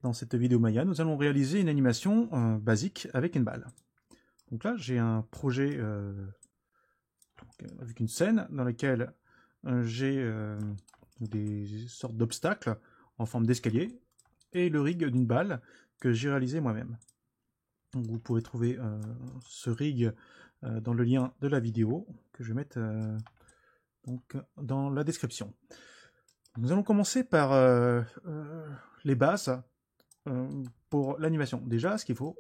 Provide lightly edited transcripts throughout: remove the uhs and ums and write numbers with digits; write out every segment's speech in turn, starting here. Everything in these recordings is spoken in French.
Dans cette vidéo Maya, nous allons réaliser une animation basique avec une balle. Donc là, j'ai un projet avec une scène dans laquelle j'ai des sortes d'obstacles en forme d'escalier et le rig d'une balle que j'ai réalisé moi-même. Donc vous pouvez trouver ce rig dans le lien de la vidéo que je vais mettre donc, dans la description. Nous allons commencer par les bases pour l'animation. Déjà, ce qu'il faut,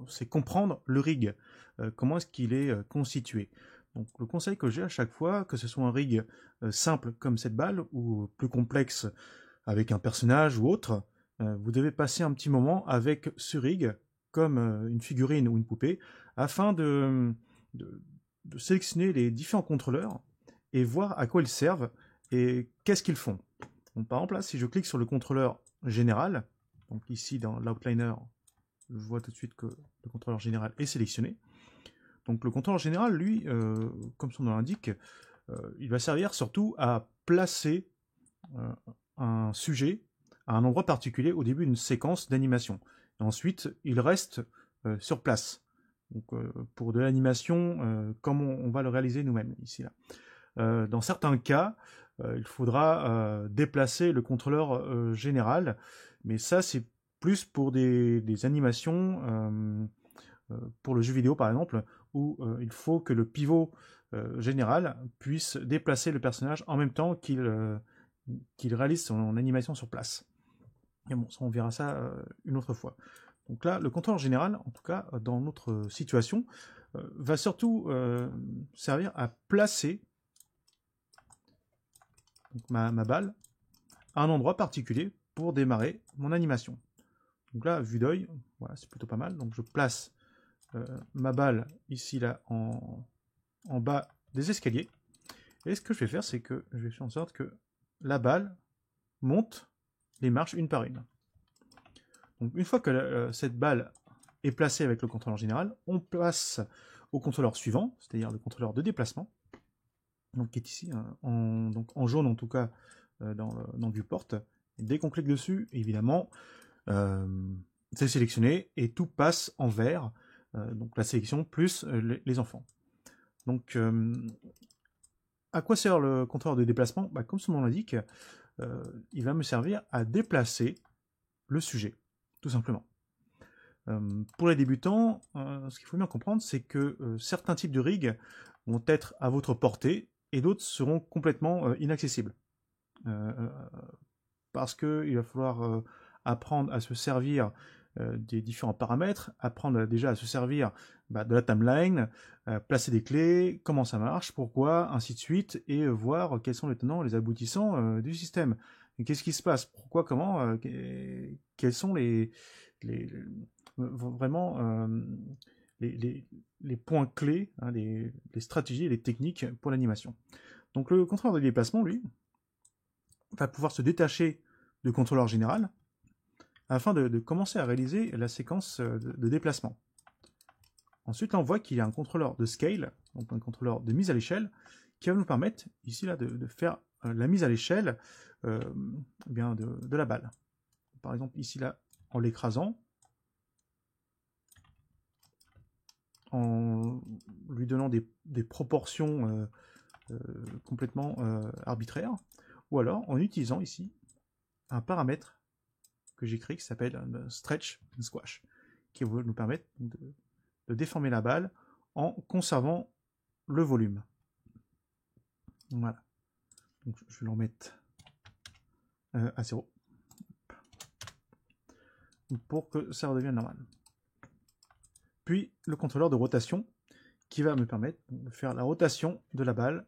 c'est comprendre le rig. Comment est-ce qu'il est constitué. Donc, le conseil que j'ai à chaque fois, que ce soit un rig simple comme cette balle, ou plus complexe avec un personnage ou autre, vous devez passer un petit moment avec ce rig, comme une figurine ou une poupée, afin de sélectionner les différents contrôleurs et voir à quoi ils servent et qu'est-ce qu'ils font. Donc, par exemple, là, si je clique sur le contrôleur général, donc ici dans l'outliner, je vois tout de suite que le contrôleur général est sélectionné. Donc le contrôleur général, lui, comme son nom l'indique, il va servir surtout à placer un sujet à un endroit particulier au début d'une séquence d'animation. Ensuite, il reste sur place. Donc, pour de l'animation, comme on va le réaliser nous-mêmes ici là. Dans certains cas, il faudra déplacer le contrôleur général, mais ça c'est plus pour des animations, pour le jeu vidéo par exemple, où il faut que le pivot général puisse déplacer le personnage en même temps qu'il réalise son animation sur place. Et bon, ça, on verra ça une autre fois. Donc là, le contrôleur général, en tout cas dans notre situation, va surtout servir à placer donc ma balle à un endroit particulier pour démarrer mon animation. Donc là, vue d'œil, voilà, c'est plutôt pas mal. Donc je place ma balle ici là en bas des escaliers. Et ce que je vais faire, c'est que je vais faire en sorte que la balle monte les marches une par une. Donc une fois que cette balle est placée avec le contrôleur général, on passe au contrôleur suivant, c'est-à-dire le contrôleur de déplacement, donc qui est ici, donc en jaune en tout cas dans le viewport. Et dès qu'on clique dessus, évidemment, c'est sélectionné et tout passe en vert, donc la sélection plus les enfants. Donc à quoi sert le contrôleur de déplacement? Comme son nom l'indique, il va me servir à déplacer le sujet, tout simplement. Pour les débutants, ce qu'il faut bien comprendre, c'est que certains types de rigs vont être à votre portée et d'autres seront complètement inaccessibles. Parce qu'il va falloir apprendre à se servir des différents paramètres, apprendre déjà à se servir de la timeline, placer des clés, comment ça marche, pourquoi, ainsi de suite, et voir quels sont les tenants et les aboutissants du système. Qu'est-ce qui se passe, pourquoi, comment, quels sont vraiment les points clés, hein, les stratégies et les techniques pour l'animation. Donc le contrôleur de déplacement, lui, va pouvoir se détacher du contrôleur général afin de commencer à réaliser la séquence de déplacement. Ensuite, là, on voit qu'il y a un contrôleur de scale, donc un contrôleur de mise à l'échelle, qui va nous permettre ici là de faire la mise à l'échelle de la balle. Par exemple, ici là, en l'écrasant, en lui donnant des proportions complètement arbitraires, ou alors en utilisant ici un paramètre que j'ai créé qui s'appelle Stretch and Squash, qui va nous permettre de déformer la balle en conservant le volume. Voilà. Donc je vais le remettre à 0 pour que ça redevienne normal. Puis le contrôleur de rotation qui va me permettre de faire la rotation de la balle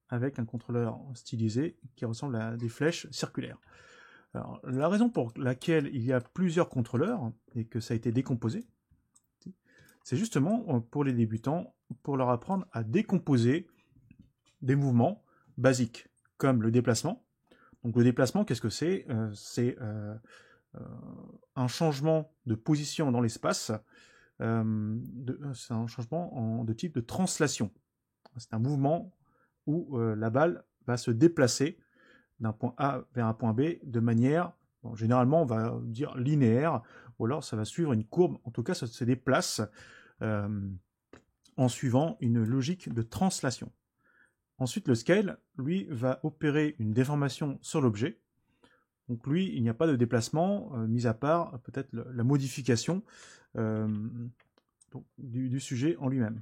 avec un contrôleur stylisé qui ressemble à des flèches circulaires. Alors, la raison pour laquelle il y a plusieurs contrôleurs et que ça a été décomposé, c'est justement pour les débutants, pour leur apprendre à décomposer des mouvements basiques, comme le déplacement. Donc le déplacement, qu'est-ce que c'est? C'est un changement de position dans l'espace, c'est un changement de type de translation. C'est un mouvement où la balle va se déplacer d'un point A vers un point B de manière Bon, généralement, on va dire linéaire, ou alors ça va suivre une courbe. En tout cas, ça se déplace en suivant une logique de translation. Ensuite, le scale, lui, va opérer une déformation sur l'objet. Donc lui, il n'y a pas de déplacement, mis à part peut-être la modification du sujet en lui-même.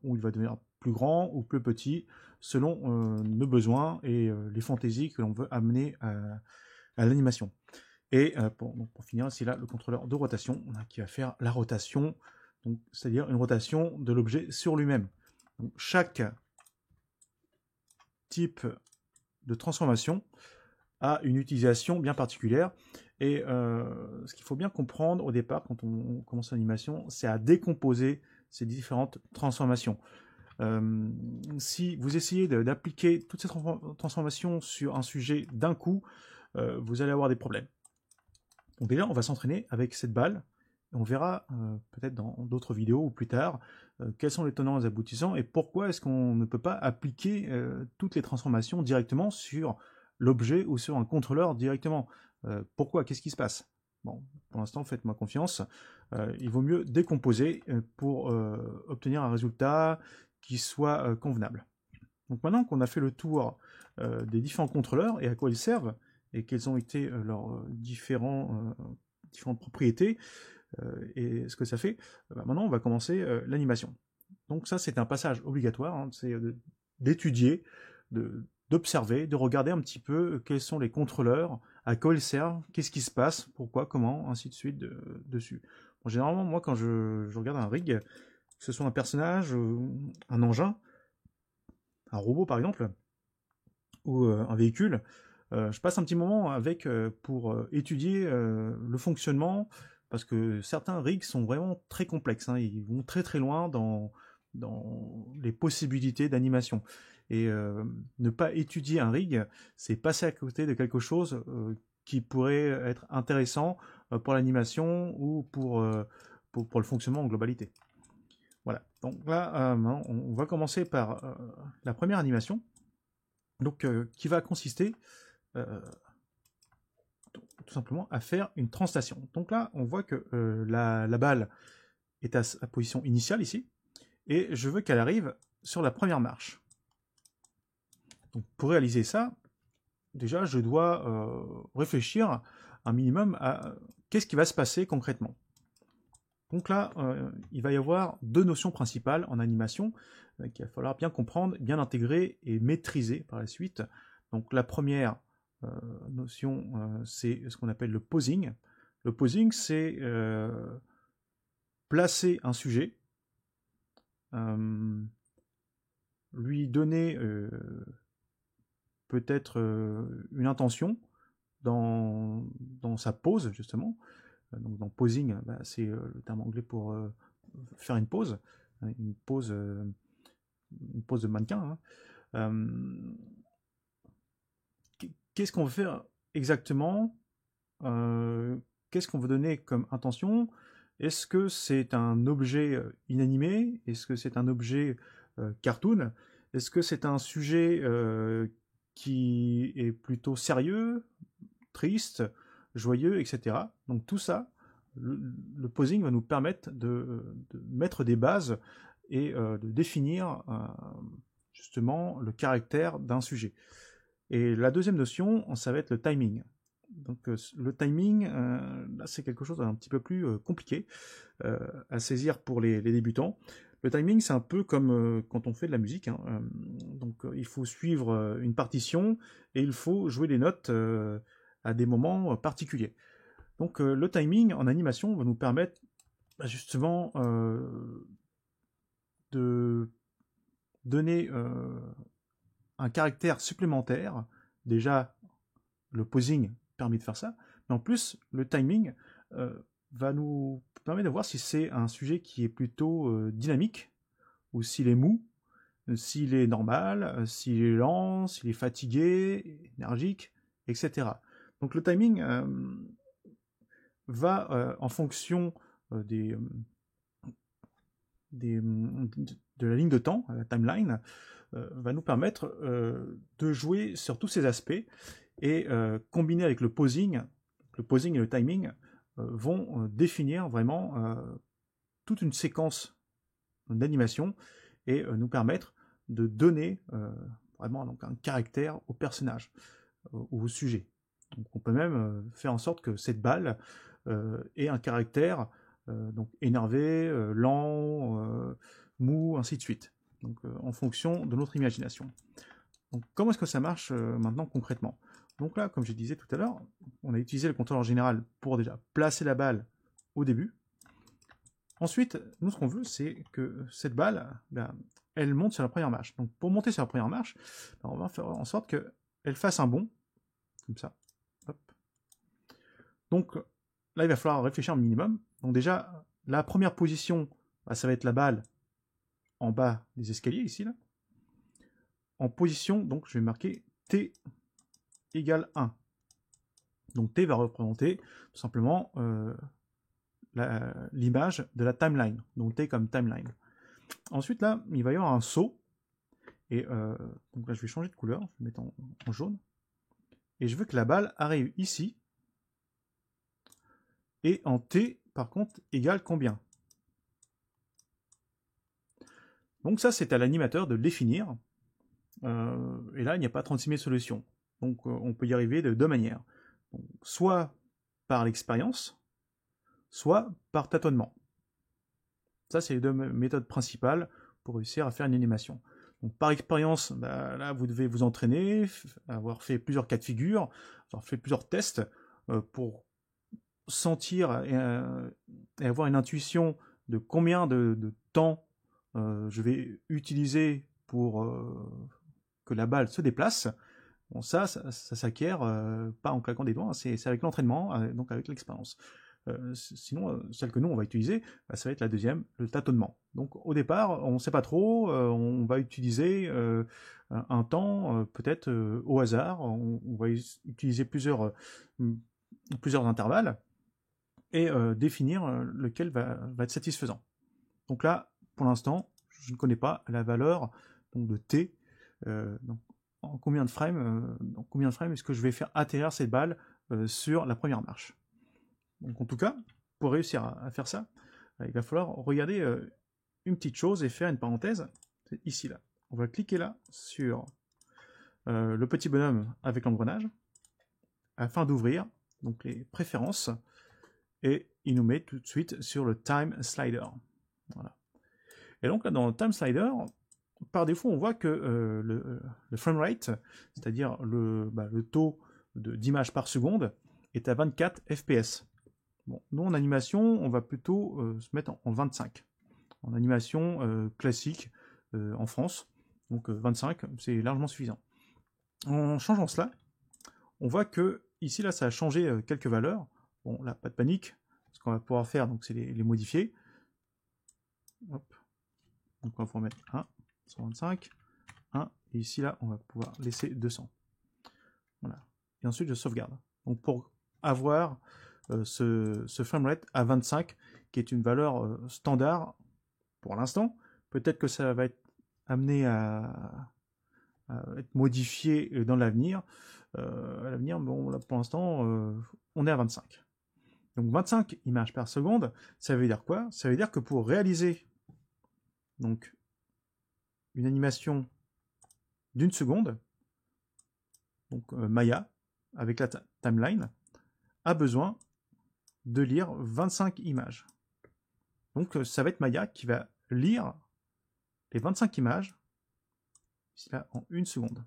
Où il va devenir plus grand ou plus petit, selon nos besoins et les fantaisies que l'on veut amener à l'animation. Et pour finir, c'est là le contrôleur de rotation qui va faire la rotation, c'est-à-dire une rotation de l'objet sur lui-même. Donc chaque type de transformation a une utilisation bien particulière. Et ce qu'il faut bien comprendre au départ, quand on commence l'animation, c'est à décomposer ces différentes transformations. Si vous essayez d'appliquer toutes ces transformations sur un sujet d'un coup, vous allez avoir des problèmes. Donc déjà, on va s'entraîner avec cette balle. On verra peut-être dans d'autres vidéos ou plus tard quels sont les tenants et les aboutissants et pourquoi est-ce qu'on ne peut pas appliquer toutes les transformations directement sur l'objet ou sur un contrôleur directement. Pourquoi? Qu'est-ce qui se passe? Bon, pour l'instant, faites-moi confiance. Il vaut mieux décomposer pour obtenir un résultat qui soit convenable. Donc maintenant qu'on a fait le tour des différents contrôleurs et à quoi ils servent, et quelles ont été leurs différentes propriétés, et ce que ça fait, maintenant on va commencer l'animation. Donc ça c'est un passage obligatoire, hein, c'est d'étudier, d'observer, de regarder un petit peu quels sont les contrôleurs, à quoi ils servent, qu'est-ce qui se passe, pourquoi, comment, ainsi de suite dessus. Bon, généralement moi quand je regarde un rig, que ce soit un personnage, un engin, un robot par exemple, ou un véhicule, je passe un petit moment avec pour étudier le fonctionnement, parce que certains rigs sont vraiment très complexes, hein, ils vont très très loin dans les possibilités d'animation. Et ne pas étudier un rig, c'est passer à côté de quelque chose qui pourrait être intéressant pour l'animation ou pour le fonctionnement en globalité. Voilà, donc là, on va commencer par la première animation, donc qui va consister tout simplement à faire une translation. Donc là, on voit que la balle est à sa position initiale ici, et je veux qu'elle arrive sur la première marche. Donc pour réaliser ça, déjà je dois réfléchir un minimum à qu'est-ce qui va se passer concrètement. Donc là, il va y avoir deux notions principales en animation qu'il va falloir bien comprendre, bien intégrer et maîtriser par la suite. Donc la première notion, c'est ce qu'on appelle le posing. Le posing, c'est placer un sujet, lui donner peut-être une intention dans sa pose, justement. Donc dans posing, c'est le terme anglais pour faire une pose de mannequin. Hein. Qu'est-ce qu'on veut faire exactement? Qu'est-ce qu'on veut donner comme intention? Est-ce que c'est un objet inanimé? Est-ce que c'est un objet cartoon? Est-ce que c'est un sujet qui est plutôt sérieux, triste, joyeux, etc. Donc tout ça, le posing va nous permettre de mettre des bases et de définir justement le caractère d'un sujet. Et la deuxième notion, ça va être le timing. Donc le timing, là c'est quelque chose d'un petit peu plus compliqué à saisir pour les débutants. Le timing, c'est un peu comme quand on fait de la musique. Hein. Donc il faut suivre une partition et il faut jouer les notes à des moments particuliers. Donc le timing en animation va nous permettre justement de donner un caractère supplémentaire. Déjà, le posing permet de faire ça, mais en plus, le timing va nous permettre de voir si c'est un sujet qui est plutôt dynamique, ou s'il est mou, s'il est normal, s'il est lent, s'il est fatigué, énergique, etc. Donc le timing va, en fonction de la ligne de temps, la timeline, va nous permettre de jouer sur tous ces aspects et combiner avec le posing le posing et le timing vont définir vraiment toute une séquence d'animation et nous permettre de donner vraiment donc, un caractère au personnage ou au sujet. Donc on peut même faire en sorte que cette balle ait un caractère donc énervé, lent, mou, ainsi de suite. Donc en fonction de notre imagination. Donc comment est-ce que ça marche maintenant concrètement? Donc là, comme je disais tout à l'heure, on a utilisé le contrôleur général pour déjà placer la balle au début. Ensuite, nous ce qu'on veut, c'est que cette balle, ben, elle monte sur la première marche. Donc pour monter sur la première marche, ben, on va faire en sorte qu'elle fasse un bond, comme ça. Hop. Donc là, il va falloir réfléchir un minimum. Donc déjà, la première position, ben, ça va être la balle en bas des escaliers, ici, là. En position, donc je vais marquer T égale 1. Donc T va représenter tout simplement l'image de la timeline. Donc T comme timeline. Ensuite là, il va y avoir un saut. Et donc là je vais changer de couleur, je vais mettre en jaune. Et je veux que la balle arrive ici. Et en T, par contre, égale combien? Donc ça, c'est à l'animateur de le définir. Et là, il n'y a pas 36 000 solutions. Donc on peut y arriver de deux manières. Donc, soit par l'expérience, soit par tâtonnement. Ça, c'est les deux méthodes principales pour réussir à faire une animation. Donc, par expérience, bah, là, vous devez vous entraîner, avoir fait plusieurs cas de figure, avoir fait plusieurs tests pour sentir et avoir une intuition de combien de temps je vais utiliser pour que la balle se déplace. Bon, ça s'acquiert pas en claquant des doigts, hein, c'est avec l'entraînement, donc avec l'expérience. Sinon, celle que nous on va utiliser, bah, ça va être la deuxième, le tâtonnement. Donc au départ, on ne sait pas trop, on va utiliser un temps, peut-être au hasard, on va utiliser plusieurs intervalles et définir lequel va être satisfaisant. Donc là, pour l'instant, je ne connais pas la valeur donc, de T. Donc, en combien de frames, est-ce que je vais faire atterrir cette balle sur la première marche. Donc en tout cas, pour réussir à faire ça, il va falloir regarder une petite chose et faire une parenthèse, c'est ici là. On va cliquer là sur le petit bonhomme avec l'engrenage afin d'ouvrir donc les préférences et il nous met tout de suite sur le time slider. Voilà. Et donc là dans le time slider, par défaut on voit que le framerate, c'est-à-dire le taux d'images par seconde, est à 24 fps. Bon, nous en animation, on va plutôt se mettre en 25. En animation classique en France, donc 25, c'est largement suffisant. En changeant cela, on voit que ici là ça a changé quelques valeurs. Bon là pas de panique, ce qu'on va pouvoir faire donc c'est les modifier. Hop. Donc on va pouvoir mettre 1, 125, 1, et ici là on va pouvoir laisser 200. Voilà. Et ensuite je sauvegarde. Donc pour avoir ce framerate à 25, qui est une valeur standard pour l'instant. Peut-être que ça va être amené à être modifié dans l'avenir. À l'avenir, bon, là, pour l'instant, on est à 25. Donc 25 images par seconde, ça veut dire quoi? Ça veut dire que pour réaliser donc, une animation d'une seconde, donc Maya, avec la timeline, a besoin de lire 25 images. Donc ça va être Maya qui va lire les 25 images ici là en une seconde.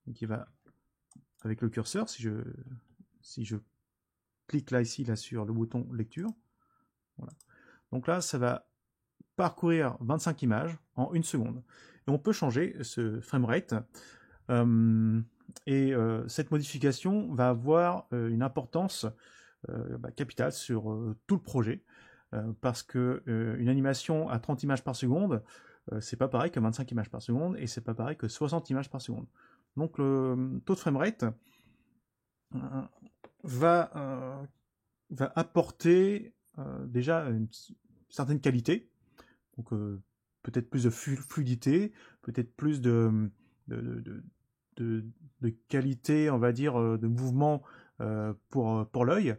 Donc il va avec le curseur, si je clique là ici là sur le bouton lecture, voilà. Donc là ça va parcourir 25 images en une seconde. Et on peut changer ce framerate. Cette modification va avoir une importance capitale sur tout le projet. Parce que une animation à 30 images par seconde, c'est pas pareil que 25 images par seconde, et c'est pas pareil que 60 images par seconde. Donc le taux de framerate va apporter déjà une certaine qualité, donc peut-être plus de fluidité, peut-être plus de qualité, on va dire, de mouvement pour l'œil.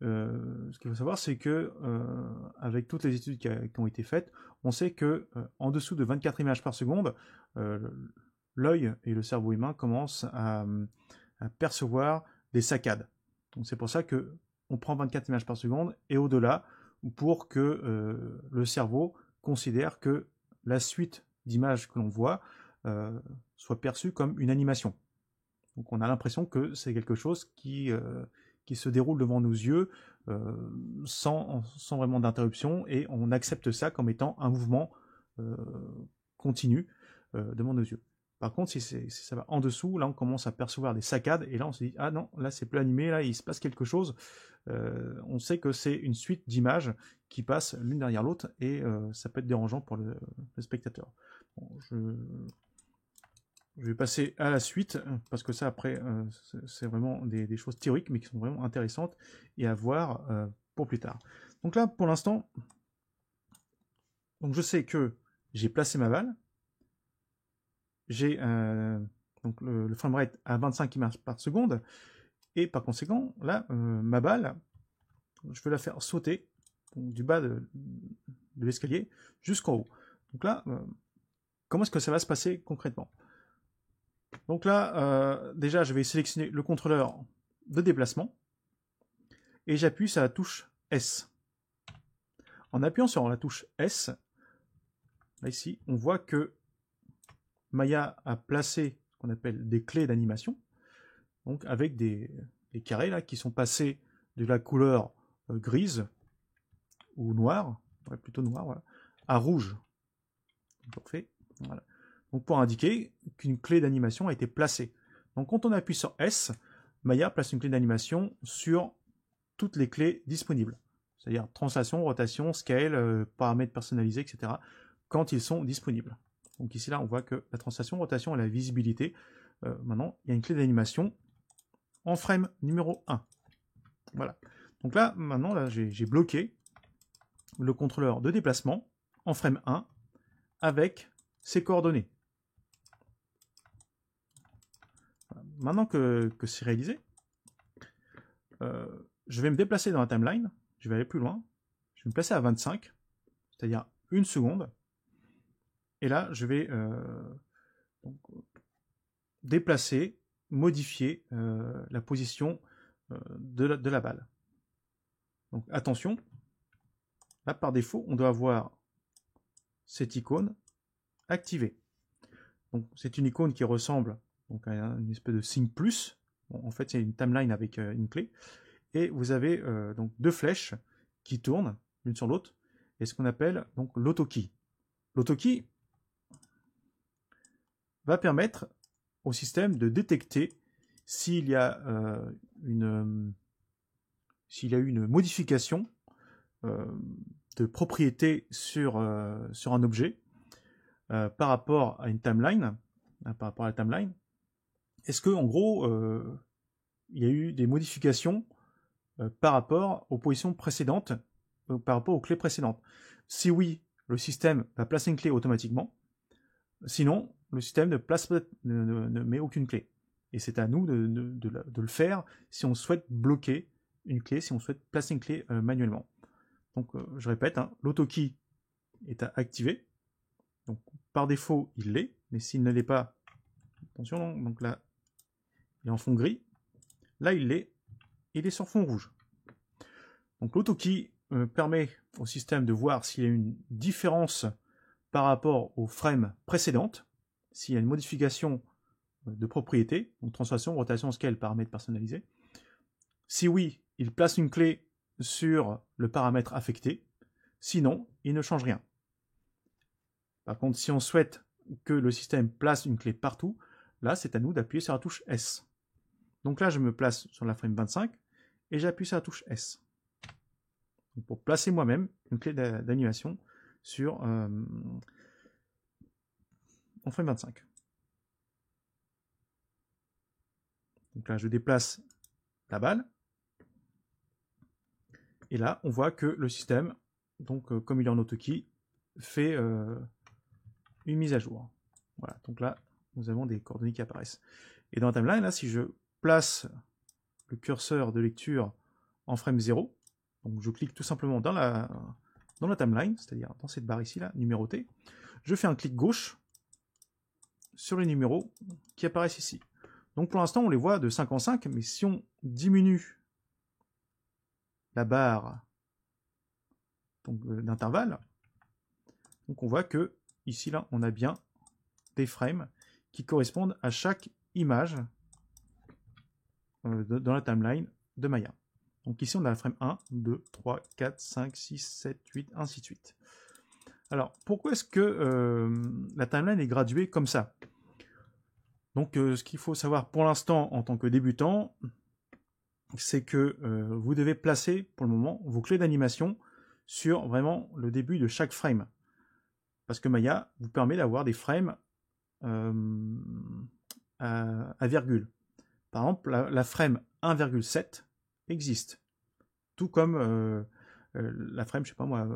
Ce qu'il faut savoir, c'est que avec toutes les études qui ont été faites, on sait que en dessous de 24 images par seconde, l'œil et le cerveau humain commencent à percevoir des saccades. Donc c'est pour ça que on prend 24 images par seconde et au-delà pour que le cerveau considère que la suite d'images que l'on voit soit perçue comme une animation. Donc on a l'impression que c'est quelque chose qui se déroule devant nos yeux sans vraiment d'interruption, et on accepte ça comme étant un mouvement continu devant nos yeux. Par contre, si ça va en dessous, là on commence à percevoir des saccades, et là on se dit, ah non, là c'est plus animé, là il se passe quelque chose. On sait que c'est une suite d'images qui passent l'une derrière l'autre, et ça peut être dérangeant pour le spectateur. Bon, je vais passer à la suite, parce que ça après, c'est vraiment des choses théoriques, mais qui sont vraiment intéressantes, et à voir pour plus tard. Donc là, pour l'instant, je sais que j'ai placé ma balle, j'ai donc le framerate à 25 images par seconde, et par conséquent, là, ma balle, je veux la faire sauter donc, du bas de l'escalier jusqu'en haut. Donc là, comment est-ce que ça va se passer concrètement? Donc là, déjà, je vais sélectionner le contrôleur de déplacement, et j'appuie sur la touche S. En appuyant sur la touche S, là ici, on voit que Maya a placé ce qu'on appelle des clés d'animation, donc avec des carrés là qui sont passés de la couleur grise ou noire, ouais, plutôt noire, voilà, à rouge. Parfait. Voilà. Donc pour indiquer qu'une clé d'animation a été placée. Donc quand on appuie sur S, Maya place une clé d'animation sur toutes les clés disponibles, c'est-à-dire translation, rotation, scale, paramètres personnalisés, etc., quand ils sont disponibles. Donc ici, là, on voit que la translation, rotation et la visibilité, maintenant, il y a une clé d'animation en frame numéro 1. Voilà. Donc là, maintenant, là, j'ai bloqué le contrôleur de déplacement en frame 1 avec ses coordonnées. Voilà. Maintenant que c'est réalisé, je vais me déplacer dans la timeline, je vais aller plus loin, je vais me placer à 25, c'est-à-dire une seconde, et là, je vais donc, déplacer, modifier la position de la balle. Donc attention, là par défaut, on doit avoir cette icône activée. Donc c'est une icône qui ressemble donc, à une espèce de signe plus. Bon, en fait, c'est une timeline avec une clé. Et vous avez donc deux flèches qui tournent l'une sur l'autre, et ce qu'on appelle donc l'autokey. L'autokey va permettre au système de détecter s'il y a eu une modification de propriété sur un objet par rapport à une timeline, par rapport à la timeline. Est-ce que en gros il y a eu des modifications par rapport aux positions précédentes, par rapport aux clés précédentes? Si oui, le système va placer une clé automatiquement. Sinon, le système ne met aucune clé. Et c'est à nous de le faire si on souhaite bloquer une clé, si on souhaite placer une clé manuellement. Donc, je répète, hein, l'autokey est à activer. Donc, par défaut, il l'est. Mais s'il ne l'est pas, attention, non, donc là, il est en fond gris. Là, il l'est. Il est sur fond rouge. Donc, l'autokey permet au système de voir s'il y a une différence par rapport aux frames précédentes, s'il y a une modification de propriété, donc translation, rotation, scale, paramètres personnalisés. Si oui, il place une clé sur le paramètre affecté, sinon, il ne change rien. Par contre, si on souhaite que le système place une clé partout, là, c'est à nous d'appuyer sur la touche S. Donc là, je me place sur la frame 25 et j'appuie sur la touche S. Donc pour placer moi-même une clé d'animation sur en frame 25. Donc là, je déplace la balle. Et là, on voit que le système, donc comme il est en autokey, fait une mise à jour. Voilà, donc là, nous avons des coordonnées qui apparaissent. Et dans la timeline, là, si je place le curseur de lecture en frame 0. Donc je clique tout simplement dans la timeline, c'est-à-dire dans cette barre ici, là, numérotée. Je fais un clic gauche sur les numéros qui apparaissent ici. Donc pour l'instant, on les voit de 5 en 5, mais si on diminue la barre d'intervalle, donc on voit que ici, là, on a bien des frames qui correspondent à chaque image dans la timeline de Maya. Donc ici, on a la frame 1, 2, 3, 4, 5, 6, 7, 8, ainsi de suite. Alors, pourquoi est-ce que la timeline est graduée comme ça? Donc, ce qu'il faut savoir pour l'instant en tant que débutant, c'est que vous devez placer, pour le moment, vos clés d'animation sur vraiment le début de chaque frame. Parce que Maya vous permet d'avoir des frames à virgule. Par exemple, la frame 1,7 existe. Tout comme la frame, je sais pas moi,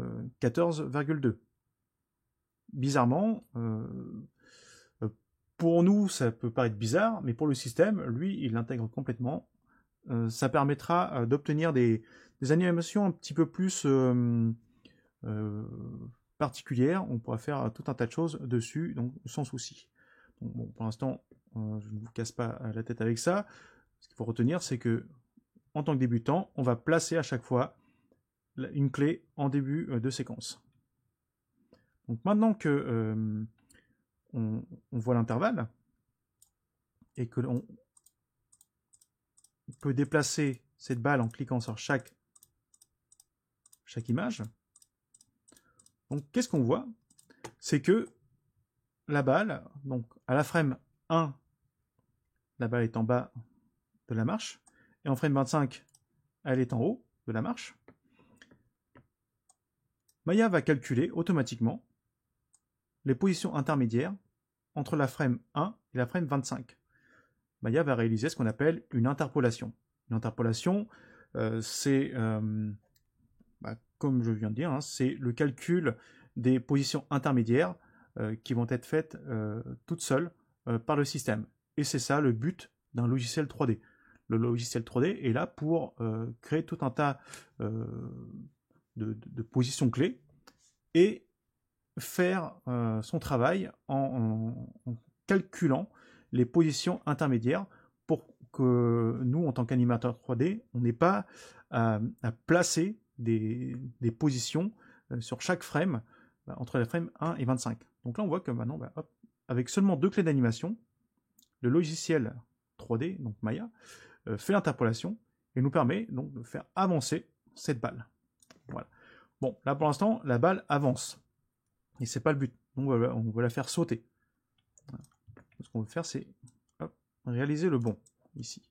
14,2. Bizarrement, pour nous, ça peut paraître bizarre, mais pour le système, lui, il l'intègre complètement. Ça permettra d'obtenir des animations un petit peu plus particulières. On pourra faire tout un tas de choses dessus, donc sans souci. Donc, bon, pour l'instant, je ne vous casse pas la tête avec ça. Ce qu'il faut retenir, c'est que en tant que débutant, on va placer à chaque fois une clé en début de séquence. Donc maintenant que on voit l'intervalle et que l'on peut déplacer cette balle en cliquant sur chaque image, donc qu'est-ce qu'on voit? C'est que la balle, donc à la frame 1, la balle est en bas de la marche, et en frame 25, elle est en haut de la marche. Maya va calculer automatiquement les positions intermédiaires entre la frame 1 et la frame 25. Maya va réaliser ce qu'on appelle une interpolation. Une interpolation, c'est, comme je viens de dire, hein, c'est le calcul des positions intermédiaires qui vont être faites toutes seules par le système. Et c'est ça le but d'un logiciel 3D. Le logiciel 3D est là pour créer tout un tas de positions clés et faire son travail en calculant les positions intermédiaires pour que nous, en tant qu'animateur 3D, on n'ait pas à placer des positions sur chaque frame entre la frame 1 et 25. Donc là, on voit que maintenant, hop, avec seulement 2 clés d'animation, le logiciel 3D, donc Maya, fait l'interpolation et nous permet donc de faire avancer cette balle. Voilà. Bon, là pour l'instant, la balle avance. Et c'est pas le but. Donc on va la faire sauter. Voilà. Ce qu'on veut faire, c'est réaliser le bond, ici.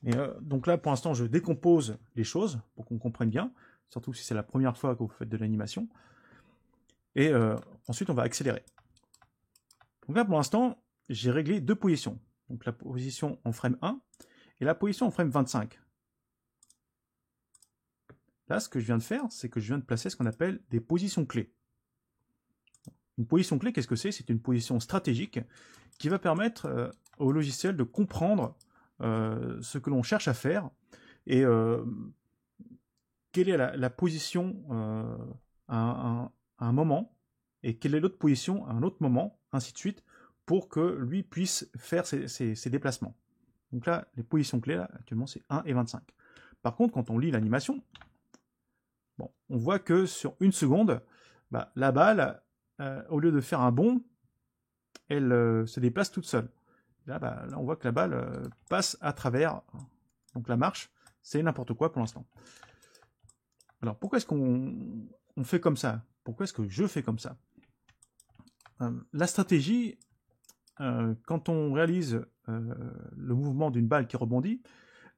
Et donc là, pour l'instant, je décompose les choses pour qu'on comprenne bien, surtout si c'est la première fois que vous faites de l'animation. Et ensuite, on va accélérer. Donc là, pour l'instant, j'ai réglé 2 positions. Donc la position en frame 1 et la position en frame 25. Là, ce que je viens de faire, c'est que je viens de placer ce qu'on appelle des positions clés. Une position clé, qu'est-ce que c'est? C'est une position stratégique qui va permettre au logiciel de comprendre ce que l'on cherche à faire et quelle est la position à un moment et quelle est l'autre position à un autre moment, ainsi de suite, pour que lui puisse faire ses déplacements. Donc là, les positions clés, là, actuellement, c'est 1 et 25. Par contre, quand on lit l'animation, bon, on voit que sur 1 seconde, la balle, au lieu de faire un bond, elle se déplace toute seule. Là, là, on voit que la balle passe à travers donc la marche. C'est n'importe quoi pour l'instant. Alors, pourquoi est-ce qu'on fait comme ça? Pourquoi est-ce que je fais comme ça? La stratégie, quand on réalise le mouvement d'une balle qui rebondit,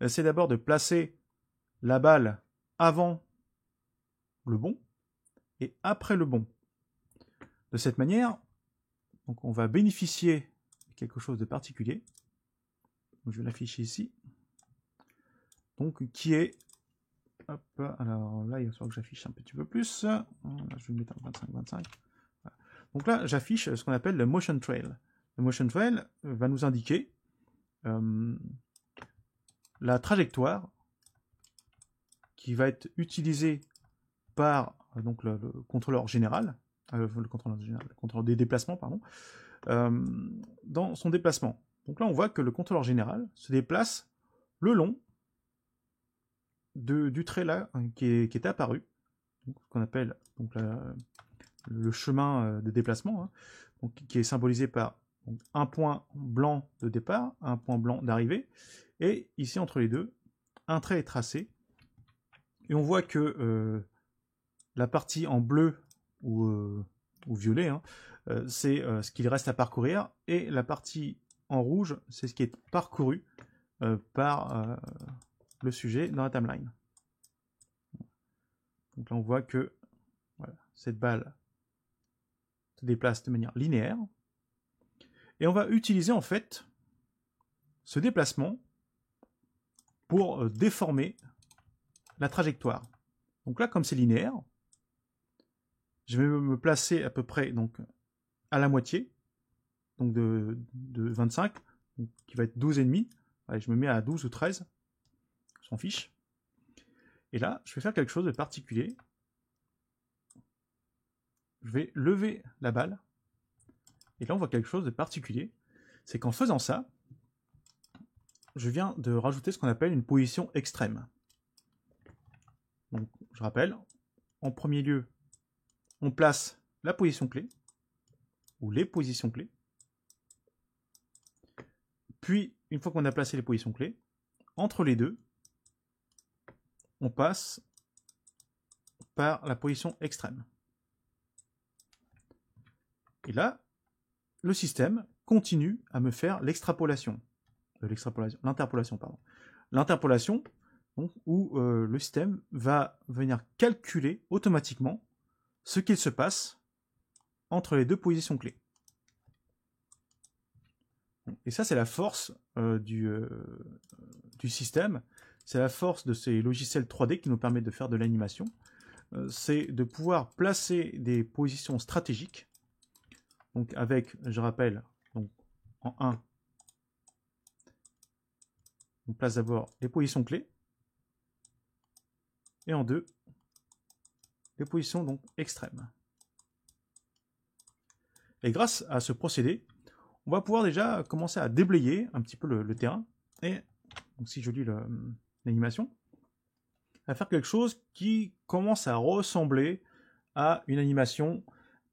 c'est d'abord de placer la balle avant le bond et après le bond. De cette manière, donc on va bénéficier de quelque chose de particulier. Donc je vais l'afficher ici. Donc qui est, hop, alors là il va falloir que j'affiche un petit peu plus. Là, je vais mettre un 25-25. Voilà. Donc là j'affiche ce qu'on appelle le motion trail. Le motion trail va nous indiquer la trajectoire qui va être utilisée par donc le contrôleur général, le contrôleur des déplacements, pardon, dans son déplacement. Donc là, on voit que le contrôleur général se déplace le long du trait là qui est apparu, qu'on appelle donc, le chemin de déplacement, hein, donc, qui est symbolisé par donc, un point blanc de départ, un point blanc d'arrivée, et ici entre les deux, un trait est tracé, et on voit que la partie en bleu ou violet, hein, c'est ce qu'il reste à parcourir, et la partie en rouge, c'est ce qui est parcouru par le sujet dans la timeline. Donc là, on voit que voilà, cette balle se déplace de manière linéaire. Et on va utiliser en fait ce déplacement pour déformer la trajectoire. Donc là, comme c'est linéaire, je vais me placer à peu près donc, à la moitié, donc de 25, donc, qui va être 12,5. Allez, je me mets à 12 ou 13, on s'en fiche. Et là, je vais faire quelque chose de particulier. Je vais lever la balle. Et là, on voit quelque chose de particulier. C'est qu'en faisant ça, je viens de rajouter ce qu'on appelle une position extrême. Donc, je rappelle, en premier lieu, on place la position clé, ou les positions clés. Puis, une fois qu'on a placé les positions clés, entre les deux, on passe par la position extrême. Et là, le système continue à me faire l'interpolation, pardon. L'interpolation, où le système va venir calculer automatiquement ce qu'il se passe entre les deux positions clés. Et ça, c'est la force du système, c'est la force de ces logiciels 3D qui nous permettent de faire de l'animation, c'est de pouvoir placer des positions stratégiques. Donc avec, je rappelle, donc en 1, on place d'abord les positions clés, et en 2, les positions donc extrêmes. Et grâce à ce procédé, on va pouvoir déjà commencer à déblayer un petit peu le terrain, et donc si je lis l'animation, à faire quelque chose qui commence à ressembler à une animation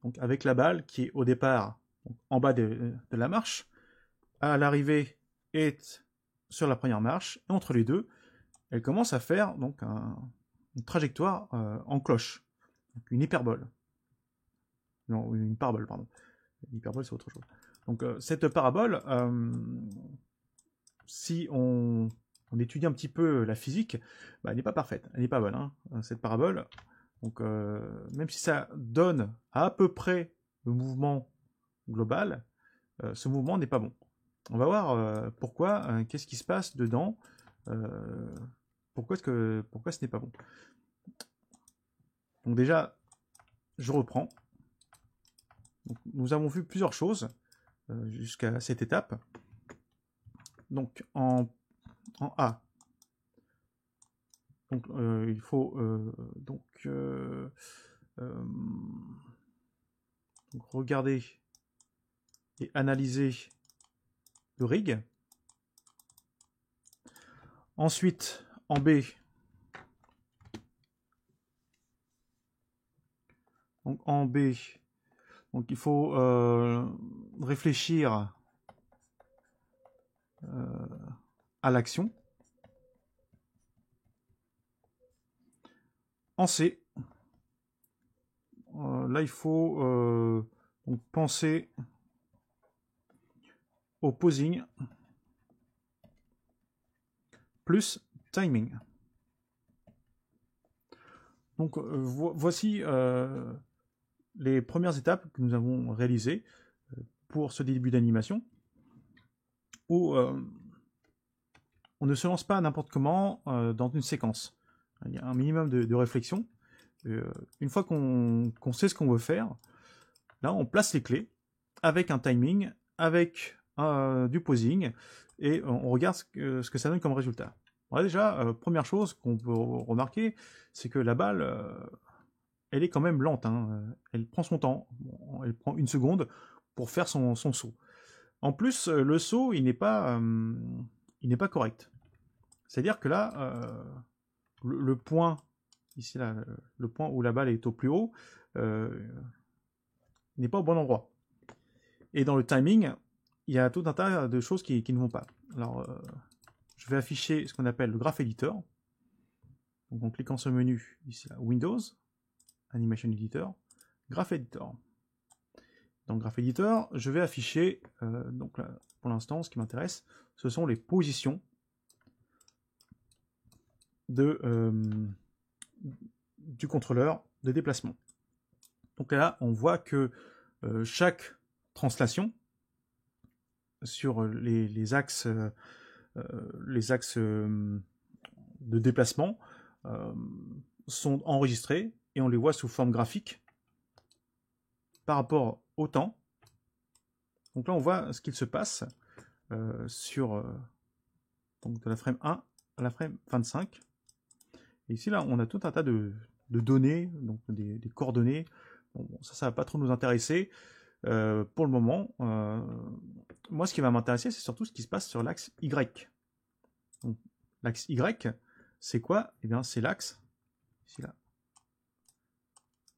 donc avec la balle qui est au départ donc en bas de la marche, à l'arrivée est sur la première marche, et entre les deux, elle commence à faire donc une trajectoire en cloche, donc une hyperbole. Non, une parabole, pardon. Une hyperbole, c'est autre chose. Donc cette parabole, si on étudie un petit peu la physique, bah, elle n'est pas parfaite, elle n'est pas bonne, hein, cette parabole. Donc, même si ça donne à peu près le mouvement global, ce mouvement n'est pas bon. On va voir pourquoi, qu'est-ce qui se passe dedans, pourquoi ce n'est pas bon. Donc déjà, je reprends. Donc, nous avons vu plusieurs choses jusqu'à cette étape. Donc en A, donc, il faut donc regarder et analyser le rig. Ensuite, en B, donc en B, donc il faut réfléchir à l'action. En C, là il faut donc penser au posing plus timing. Donc voici les premières étapes que nous avons réalisées pour ce début d'animation, où on ne se lance pas n'importe comment dans une séquence. Il y a un minimum de réflexion. Une fois qu'on sait ce qu'on veut faire, là on place les clés avec un timing, avec du posing, et on regarde ce que ça donne comme résultat. Bon, déjà, première chose qu'on peut remarquer, c'est que la balle, elle est quand même lente, hein. Elle prend son temps. Bon, elle prend 1 seconde pour faire son saut. En plus, le saut, il n'est pas correct. C'est-à-dire que là, le point, ici, là, le point où la balle est au plus haut, n'est pas au bon endroit. Et dans le timing, il y a tout un tas de choses qui ne vont pas. Alors, je vais afficher ce qu'on appelle le Graph Editor. Donc, en cliquant sur le menu, ici, là, Windows, Animation Editor, Graph Editor. Dans le Graph Editor, je vais afficher, donc là, pour l'instant, ce qui m'intéresse, ce sont les positions du contrôleur de déplacement. Donc là, on voit que chaque translation sur les axes de déplacement sont enregistrés et on les voit sous forme graphique par rapport au temps. Donc là, on voit ce qu'il se passe sur donc de la frame 1 à la frame 25. Et ici, là, on a tout un tas de données, donc des coordonnées. Bon, ça va pas trop nous intéresser pour le moment. Moi, ce qui va m'intéresser, c'est surtout ce qui se passe sur l'axe Y. L'axe Y, c'est quoi? Eh bien, c'est l'axe, ici là,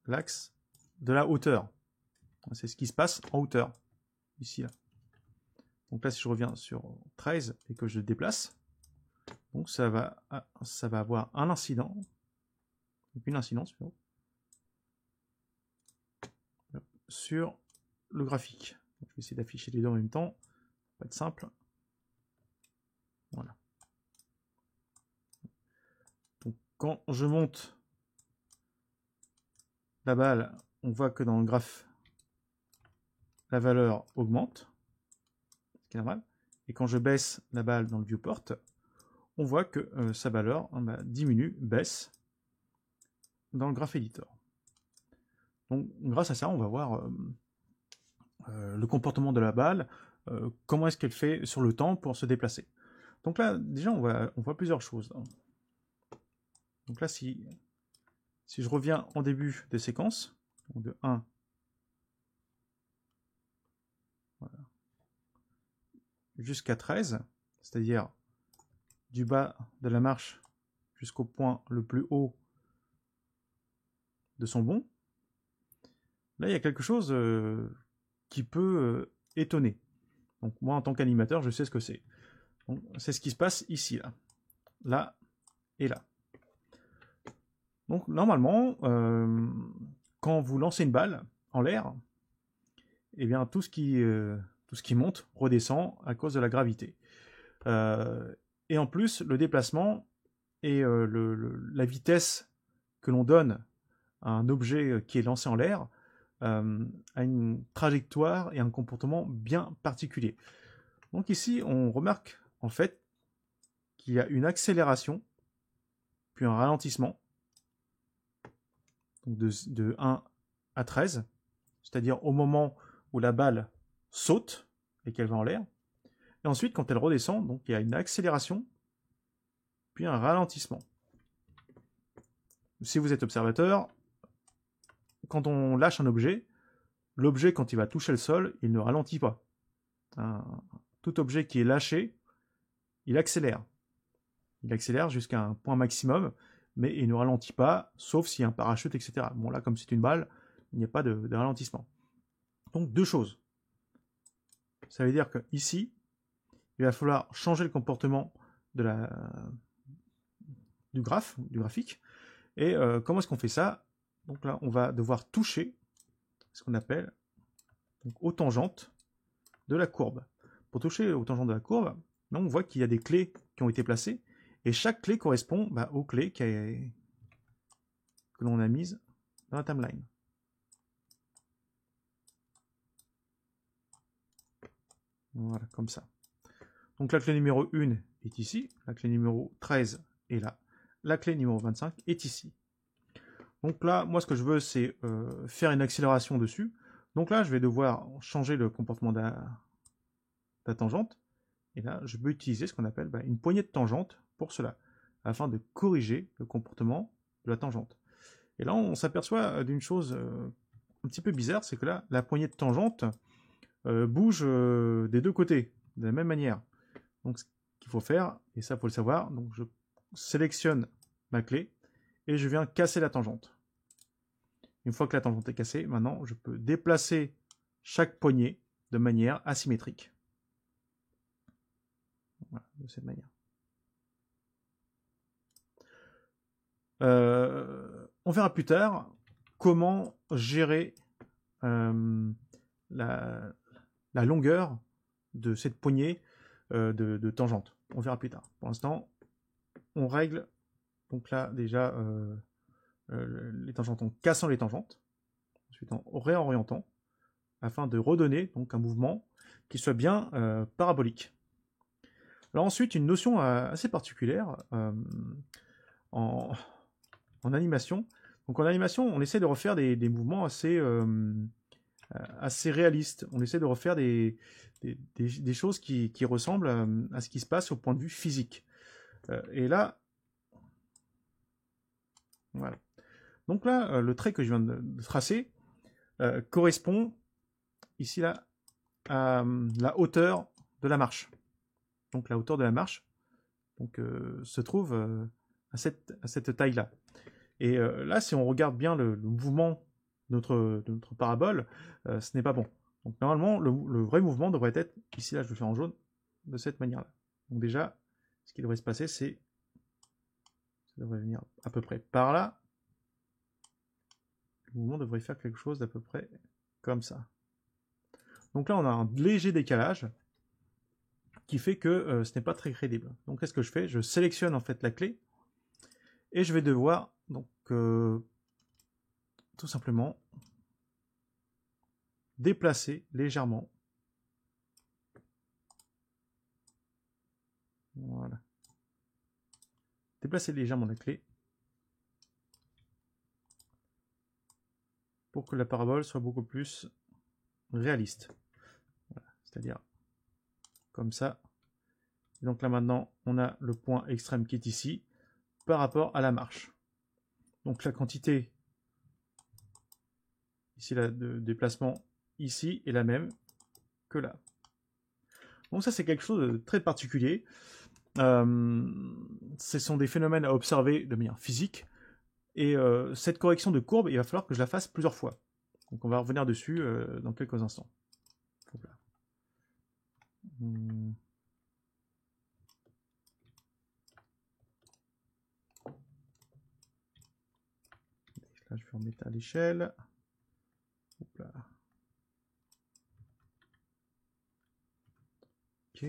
l'axe de la hauteur. C'est ce qui se passe en hauteur, ici là. Donc là, si je reviens sur 13 et que je déplace, donc ça va avoir un incident, une incidence sur le graphique. Donc, je vais essayer d'afficher les deux en même temps, ça va être simple. Voilà. Donc quand je monte la balle, on voit que dans le graphe, la valeur augmente, ce qui est normal. Et quand je baisse la balle dans le viewport, on voit que sa valeur diminue, baisse dans le graph editor. Donc grâce à ça, on va voir le comportement de la balle, comment est-ce qu'elle fait sur le temps pour se déplacer. Donc là, déjà, on voit plusieurs choses. Donc là, si je reviens en début de séquence, donc de 1, voilà, jusqu'à 13, c'est-à-dire du bas de la marche jusqu'au point le plus haut de son bond, là, il y a quelque chose qui peut étonner. Donc moi, en tant qu'animateur, je sais ce que c'est. C'est ce qui se passe ici, là et là. Donc normalement, quand vous lancez une balle en l'air, eh bien tout ce qui monte redescend à cause de la gravité. Et en plus, le déplacement et la vitesse que l'on donne à un objet qui est lancé en l'air a une trajectoire et un comportement bien particulier. Donc ici, on remarque en fait qu'il y a une accélération, puis un ralentissement, donc de 1 à 13, c'est-à-dire au moment où la balle saute et qu'elle va en l'air. Et ensuite, quand elle redescend, donc il y a une accélération, puis un ralentissement. Si vous êtes observateur, quand on lâche un objet, l'objet, quand il va toucher le sol, il ne ralentit pas. Tout objet qui est lâché, il accélère. Il accélère jusqu'à un point maximum, mais il ne ralentit pas, sauf s'il y a un parachute, etc. Bon, là, comme c'est une balle, il n'y a pas de ralentissement. Donc, deux choses. Ça veut dire qu'ici, il va falloir changer le comportement du graphique. Et comment est-ce qu'on fait ça? Donc là, on va devoir toucher ce qu'on appelle donc, aux tangentes de la courbe. Pour toucher aux tangentes de la courbe, là, on voit qu'il y a des clés qui ont été placées, et chaque clé correspond aux clés que l'on a mises dans la timeline. Voilà, comme ça. Donc la clé numéro 1 est ici, la clé numéro 13 est là, la clé numéro 25 est ici. Donc là, moi ce que je veux, c'est faire une accélération dessus. Donc là, je vais devoir changer le comportement de la tangente. Et là, je peux utiliser ce qu'on appelle une poignée de tangente pour cela. afin de corriger le comportement de la tangente. Et là, on s'aperçoit d'une chose un petit peu bizarre, c'est que là, la poignée de tangente bouge des deux côtés, de la même manière. Donc, ce qu'il faut faire, et ça, il faut le savoir, donc je sélectionne ma clé et je viens casser la tangente. Une fois que la tangente est cassée, maintenant, je peux déplacer chaque poignée de manière asymétrique. Voilà, de cette manière. On verra plus tard comment gérer la longueur de cette poignée de tangente. On verra plus tard. Pour l'instant, on règle donc là déjà les tangentes en cassant les tangentes, ensuite en réorientant, afin de redonner donc un mouvement qui soit bien parabolique. Alors ensuite, une notion assez particulière en animation. Donc en animation, on essaie de refaire des mouvements assez réalistes. On essaie de refaire des choses qui ressemblent à ce qui se passe au point de vue physique. Et là, voilà. Donc là, le trait que je viens de tracer correspond ici là à la hauteur de la marche. Donc la hauteur de la marche donc, se trouve à cette taille-là. Et là, si on regarde bien le mouvement de notre parabole, ce n'est pas bon. Donc normalement, le vrai mouvement devrait être, ici là je le fais en jaune, de cette manière-là. Donc déjà, ce qui devrait se passer, c'est, ça devrait venir à peu près par là. Le mouvement devrait faire quelque chose d'à peu près comme ça. Donc là, on a un léger décalage qui fait que ce n'est pas très crédible. Donc qu'est-ce que je fais? Je sélectionne en fait la clé et je vais devoir donc tout simplement déplacer légèrement. Voilà. Déplacer légèrement la clé pour que la parabole soit beaucoup plus réaliste. Voilà. C'est-à-dire comme ça. Et donc là maintenant, on a le point extrême qui est ici par rapport à la marche. Donc la quantité ici là, de déplacement ici est la même que là. Donc ça c'est quelque chose de très particulier. Ce sont des phénomènes à observer de manière physique. Et cette correction de courbe, il va falloir que je la fasse plusieurs fois. Donc on va revenir dessus dans quelques instants. Là, je vais remettre à l'échelle. Ok.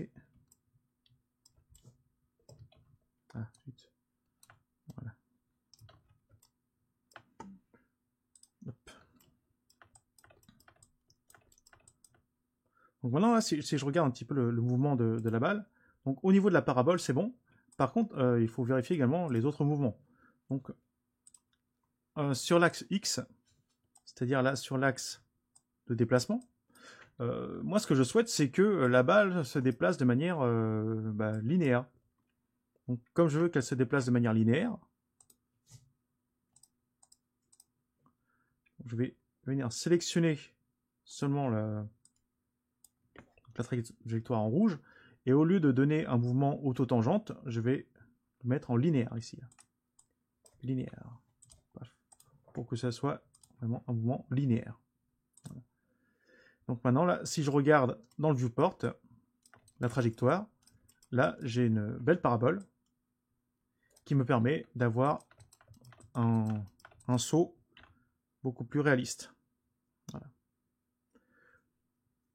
Ah, zut. Voilà. Hop. Donc maintenant, là, si je regarde un petit peu le mouvement de la balle, donc au niveau de la parabole, c'est bon. Par contre, il faut vérifier également les autres mouvements. Donc, sur l'axe X, c'est-à-dire là sur l'axe de déplacement, moi ce que je souhaite c'est que la balle se déplace de manière linéaire. Donc comme je veux qu'elle se déplace de manière linéaire, je vais venir sélectionner seulement la trajectoire en rouge, et au lieu de donner un mouvement autotangente, je vais le mettre en linéaire ici. Linéaire. Pour que ça soit vraiment un mouvement linéaire. Voilà. Donc maintenant, là, si je regarde dans le viewport, la trajectoire, là, j'ai une belle parabole qui me permet d'avoir un saut beaucoup plus réaliste. Voilà.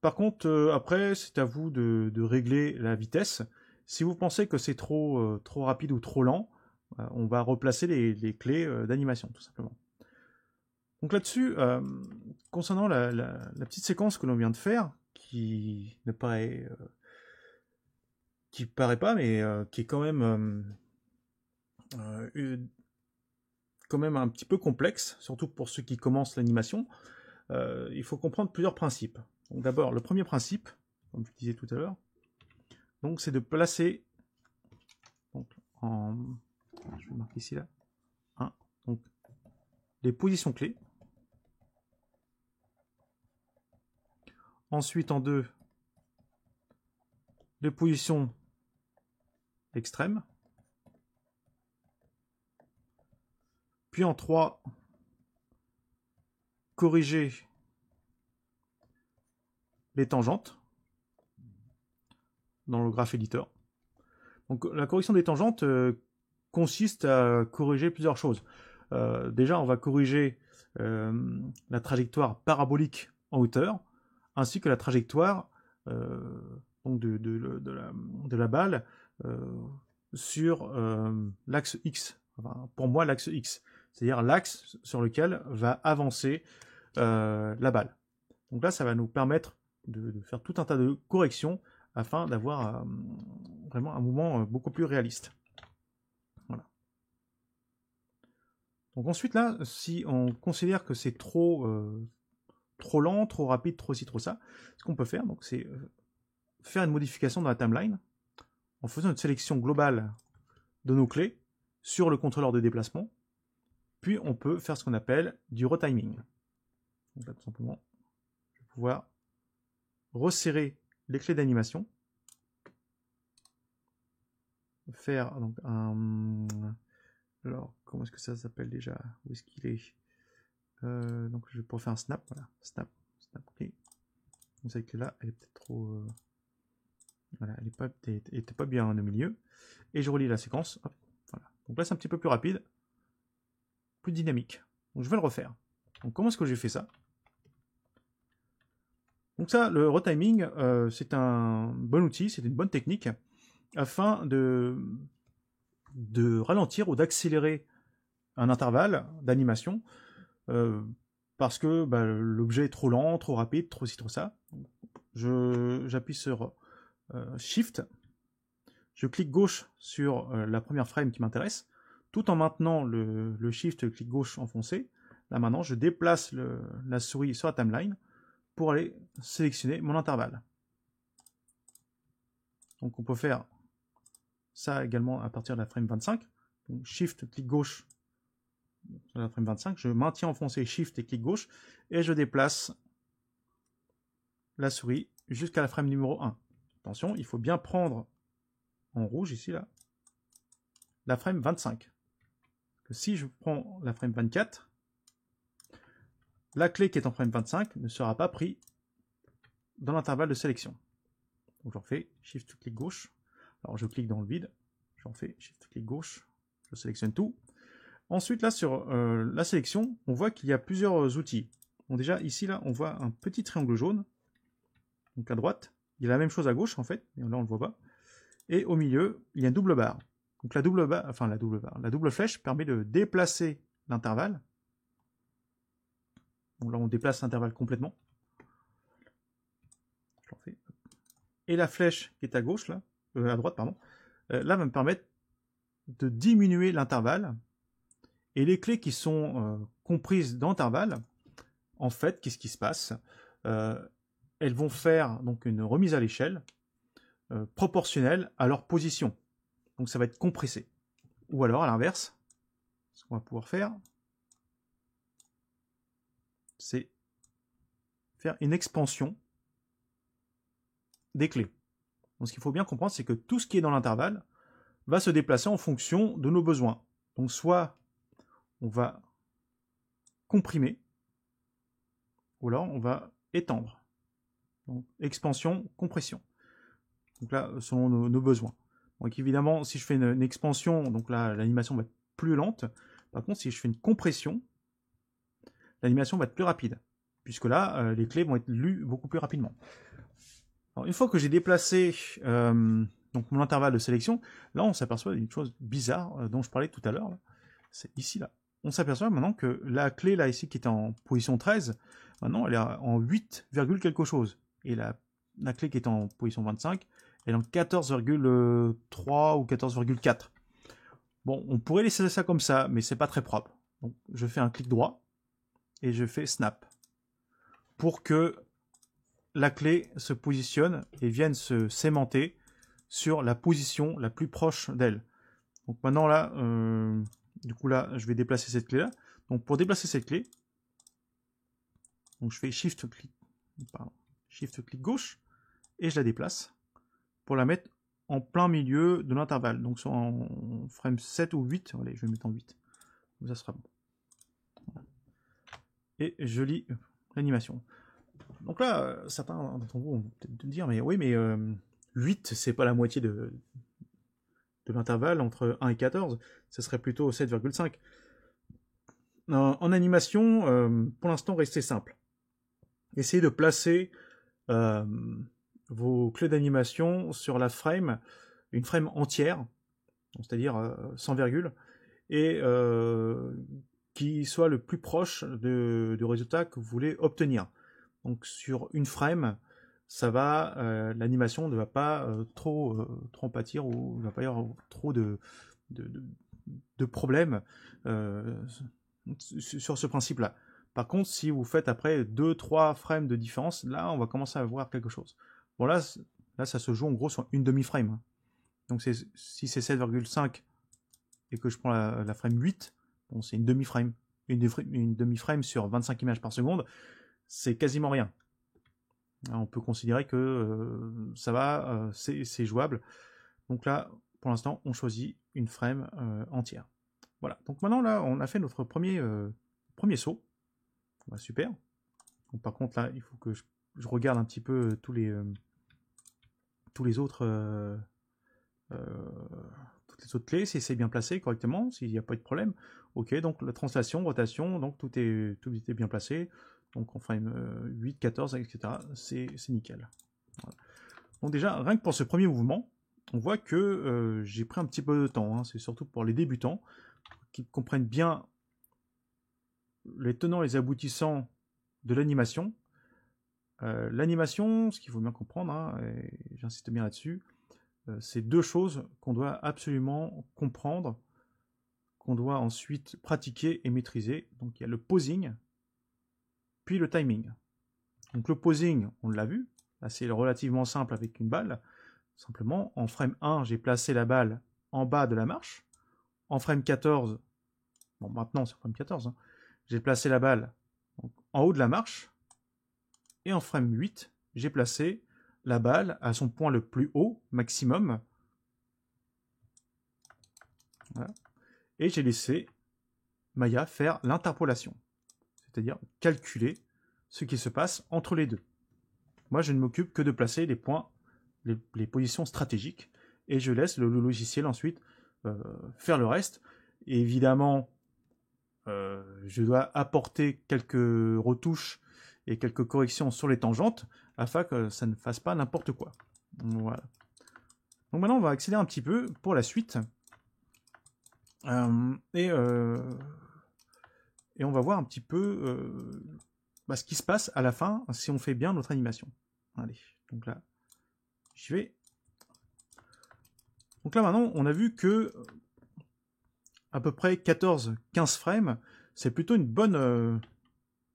Par contre, après, c'est à vous de régler la vitesse. Si vous pensez que c'est trop rapide ou trop lent, on va replacer les clés d'animation, tout simplement. Donc là-dessus, concernant la petite séquence que l'on vient de faire, qui ne paraît, pas, mais qui est quand même un petit peu complexe, surtout pour ceux qui commencent l'animation, il faut comprendre plusieurs principes. Donc d'abord, le premier principe, comme je disais tout à l'heure, donc c'est de placer donc, je vais marquer ici là. 1. Donc, les positions clés. Ensuite, en 2, les positions extrêmes. Puis en 3, corriger les tangentes dans le graph editor. Donc la correction des tangentes consiste à corriger plusieurs choses. Déjà, on va corriger la trajectoire parabolique en hauteur, ainsi que la trajectoire donc de la balle sur l'axe X. Enfin, pour moi, l'axe X, c'est-à-dire l'axe sur lequel va avancer la balle. Donc là, ça va nous permettre de faire tout un tas de corrections afin d'avoir vraiment un mouvement beaucoup plus réaliste. Voilà. Donc ensuite là, si on considère que c'est trop lent, trop rapide, trop ci, trop ça, ce qu'on peut faire, donc c'est faire une modification dans la timeline en faisant une sélection globale de nos clés sur le contrôleur de déplacement, puis on peut faire ce qu'on appelle du retiming. Donc là, tout simplement, je vais pouvoir resserrer les clés d'animation, faire donc un... Alors, comment est-ce que ça s'appelle déjà? Où est-ce qu'il est, donc je vais pouvoir faire un snap, voilà, snap clé. Donc cette clé là, elle est peut-être trop... voilà, elle était pas bien au milieu. Et je relie la séquence, hop, voilà. Donc là c'est un petit peu plus rapide, plus dynamique. Donc je vais le refaire. Donc comment est-ce que j'ai fait ça? Donc ça, le retiming, c'est un bon outil, c'est une bonne technique afin de ralentir ou d'accélérer un intervalle d'animation parce que l'objet est trop lent, trop rapide, trop ci, trop ça. J'appuie sur Shift, je clique gauche sur la première frame qui m'intéresse, tout en maintenant le Shift, clic gauche enfoncé. Là maintenant, je déplace la souris sur la timeline pour aller sélectionner mon intervalle. Donc on peut faire ça également à partir de la frame 25. Donc Shift, clic gauche sur la frame 25, je maintiens enfoncé Shift et clic gauche, et je déplace la souris jusqu'à la frame numéro 1. Attention, il faut bien prendre en rouge ici, là, la frame 25. Parce que si je prends la frame 24, la clé qui est en frame 25 ne sera pas prise dans l'intervalle de sélection. Donc je refais Shift, clic gauche. Alors je clique dans le vide, je refais Shift, clic gauche, je sélectionne tout. Ensuite, là, sur la sélection, on voit qu'il y a plusieurs outils. Donc déjà, ici, là, on voit un petit triangle jaune. Donc à droite, il y a la même chose à gauche, en fait, mais là, on ne le voit pas. Et au milieu, il y a une double barre. Donc la double flèche permet de déplacer l'intervalle. Donc là, on déplace l'intervalle complètement. Je refais. Et la flèche qui est à gauche, là, à droite, pardon, là, va me permettre de diminuer l'intervalle. Et les clés qui sont comprises dans l'intervalle, en fait, qu'est-ce qui se passe? Elles vont faire donc une remise à l'échelle proportionnelle à leur position. Donc ça va être compressé. Ou alors, à l'inverse, ce qu'on va pouvoir faire, c'est faire une expansion des clés. Donc ce qu'il faut bien comprendre, c'est que tout ce qui est dans l'intervalle va se déplacer en fonction de nos besoins. Donc soit on va comprimer, ou alors on va étendre. Donc expansion, compression. Donc là, selon nos besoins. Donc évidemment, si je fais une expansion, donc là, l'animation va être plus lente. Par contre, si je fais une compression, l'animation va être plus rapide. Puisque là, les clés vont être lues beaucoup plus rapidement. Alors, une fois que j'ai déplacé donc mon intervalle de sélection, là, on s'aperçoit d'une chose bizarre dont je parlais tout à l'heure. C'est ici, là. On s'aperçoit maintenant que la clé, là, ici, qui était en position 13, maintenant, elle est en 8, quelque chose. Et la clé qui est en position 25, elle est en 14,3 ou 14,4. Bon, on pourrait laisser ça comme ça, mais c'est pas très propre. Donc, je fais un clic droit et je fais Snap pour que la clé se positionne et vienne se sémenter sur la position la plus proche d'elle. Donc maintenant là, du coup là, je vais déplacer cette clé là. Donc pour déplacer cette clé, donc je fais Shift clic gauche et je la déplace pour la mettre en plein milieu de l'intervalle. Donc sur en frame 7 ou 8, allez, je vais mettre en 8. Ça sera bon. Et je lis l'animation. Donc là, certains d'entre vous vont peut-être me dire, mais oui, mais 8, c'est pas la moitié de l'intervalle entre 1 et 14, ce serait plutôt 7,5. En animation, pour l'instant, restez simple. Essayez de placer vos clés d'animation sur la frame, une frame entière, c'est-à-dire sans virgule, et qui soit le plus proche du résultat que vous voulez obtenir. Donc sur une frame, ça va, l'animation ne va pas trop pâtir, ou il ne va pas y avoir trop de problèmes sur ce principe-là. Par contre, si vous faites après 2-3 frames de différence, là, on va commencer à voir quelque chose. Bon, là, ça se joue en gros sur une demi-frame. Donc si c'est 7,5 et que je prends la frame 8, bon, c'est une demi-frame. Une demi-frame sur 25 images par seconde, c'est quasiment rien. On peut considérer que ça va, c'est jouable. Donc là, pour l'instant, on choisit une frame entière. Voilà. Donc maintenant, là, on a fait notre premier saut. Bah, super. Donc, par contre, là, il faut que je regarde un petit peu tous les autres toutes les autres clés, si c'est bien placé correctement, s'il n'y a pas de problème. Ok, donc la translation, rotation, donc tout était bien placé. Donc on frame 8, 14, etc. C'est nickel. Voilà. Donc déjà, rien que pour ce premier mouvement, on voit que j'ai pris un petit peu de temps. Hein. C'est surtout pour les débutants qui comprennent bien les tenants et les aboutissants de l'animation. L'animation, ce qu'il faut bien comprendre, hein, et j'insiste bien là-dessus, c'est deux choses qu'on doit absolument comprendre, qu'on doit ensuite pratiquer et maîtriser. Donc il y a le posing, puis le timing. Donc le posing, on l'a vu, là c'est relativement simple avec une balle. Simplement, en frame 1, j'ai placé la balle en bas de la marche. En frame 14, bon maintenant c'est frame 14, hein, j'ai placé la balle donc, en haut de la marche. Et en frame 8, j'ai placé la balle à son point le plus haut, maximum. Voilà. Et j'ai laissé Maya faire l'interpolation, c'est-à-dire calculer ce qui se passe entre les deux. Moi, je ne m'occupe que de placer les points, les positions stratégiques, et je laisse le logiciel ensuite faire le reste. Et évidemment, je dois apporter quelques retouches et quelques corrections sur les tangentes afin que ça ne fasse pas n'importe quoi. Voilà. Donc maintenant, on va accélérer un petit peu pour la suite. Et on va voir un petit peu ce qui se passe à la fin si on fait bien notre animation. Allez, donc là, j'y vais. Donc là maintenant, on a vu que à peu près 14-15 frames, c'est plutôt une bonne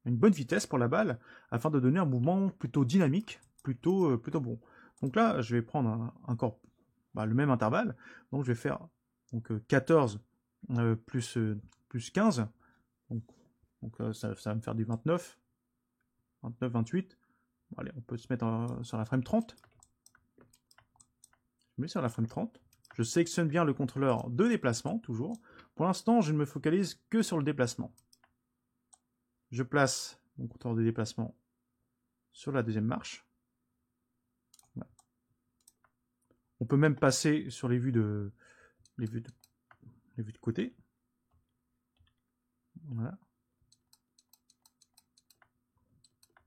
vitesse pour la balle, afin de donner un mouvement plutôt dynamique, plutôt bon. Donc là, je vais prendre encore le même intervalle, donc je vais faire donc, 14 plus 15, donc ça va me faire du 29, 28. Bon, allez, on peut se mettre sur la frame 30. Je mets sur la frame 30. Je sélectionne bien le contrôleur de déplacement, toujours. Pour l'instant, je ne me focalise que sur le déplacement. Je place mon contrôleur de déplacement sur la deuxième marche. Voilà. On peut même passer sur les vues de côté. Voilà.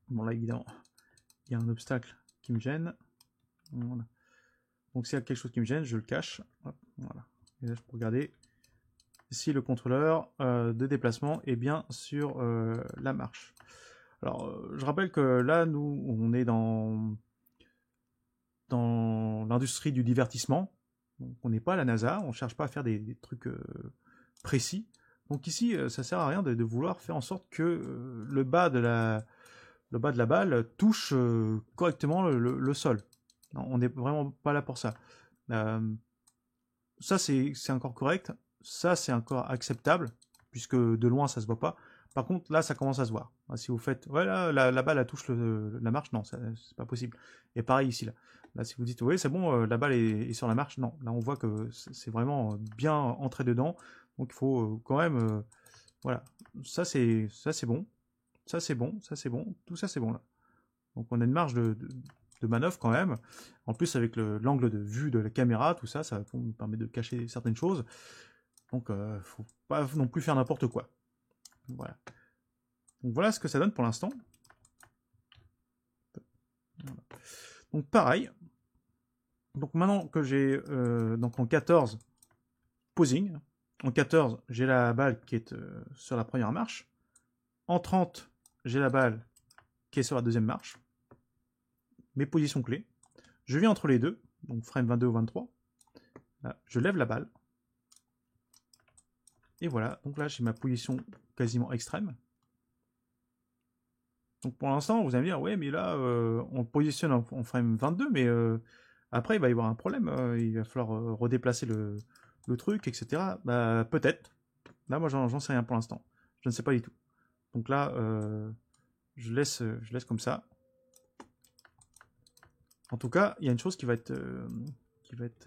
Bon là évidemment, il y a un obstacle qui me gêne. Voilà. Donc s'il y a quelque chose qui me gêne, je le cache. Hop, voilà. Et là, je peux regarder si le contrôleur de déplacement est bien sur la marche. Alors, je rappelle que là, nous, on est dans l'industrie du divertissement. Donc, on n'est pas à la NASA, on ne cherche pas à faire des trucs précis. Donc ici, ça sert à rien de vouloir faire en sorte que le bas de la balle touche correctement le sol. Non, on n'est vraiment pas là pour ça. ça c'est encore correct, ça c'est encore acceptable, puisque de loin ça se voit pas. Par contre, là ça commence à se voir. Si vous faites, voilà, la balle elle touche la marche, non, c'est pas possible. Et pareil ici, là. Là, si vous dites, oui, c'est bon, la balle est sur la marche, non. Là, on voit que c'est vraiment bien entré dedans. Donc, il faut quand même, voilà. Ça, c'est bon. Ça, c'est bon. Ça, c'est bon. Tout ça, c'est bon, là. Donc, on a une marge de manœuvre quand même. En plus, avec l'angle de vue de la caméra, tout ça, ça nous permet de cacher certaines choses. Donc, faut pas non plus faire n'importe quoi. Voilà. Donc, voilà ce que ça donne pour l'instant. Voilà. Donc, pareil. Donc maintenant que j'ai donc en 14 posing, en 14 j'ai la balle qui est sur la première marche, en 30 j'ai la balle qui est sur la deuxième marche, mes positions clés, je viens entre les deux, donc frame 22 ou 23, là, je lève la balle, et voilà, donc là j'ai ma position quasiment extrême. Donc pour l'instant vous allez me dire, ouais mais là on positionne en frame 22, mais après il va y avoir un problème, il va falloir redéplacer le truc, etc. Bah peut-être. Là moi j'en sais rien pour l'instant. Je ne sais pas du tout. Donc là je laisse comme ça. En tout cas, il y a une chose qui va être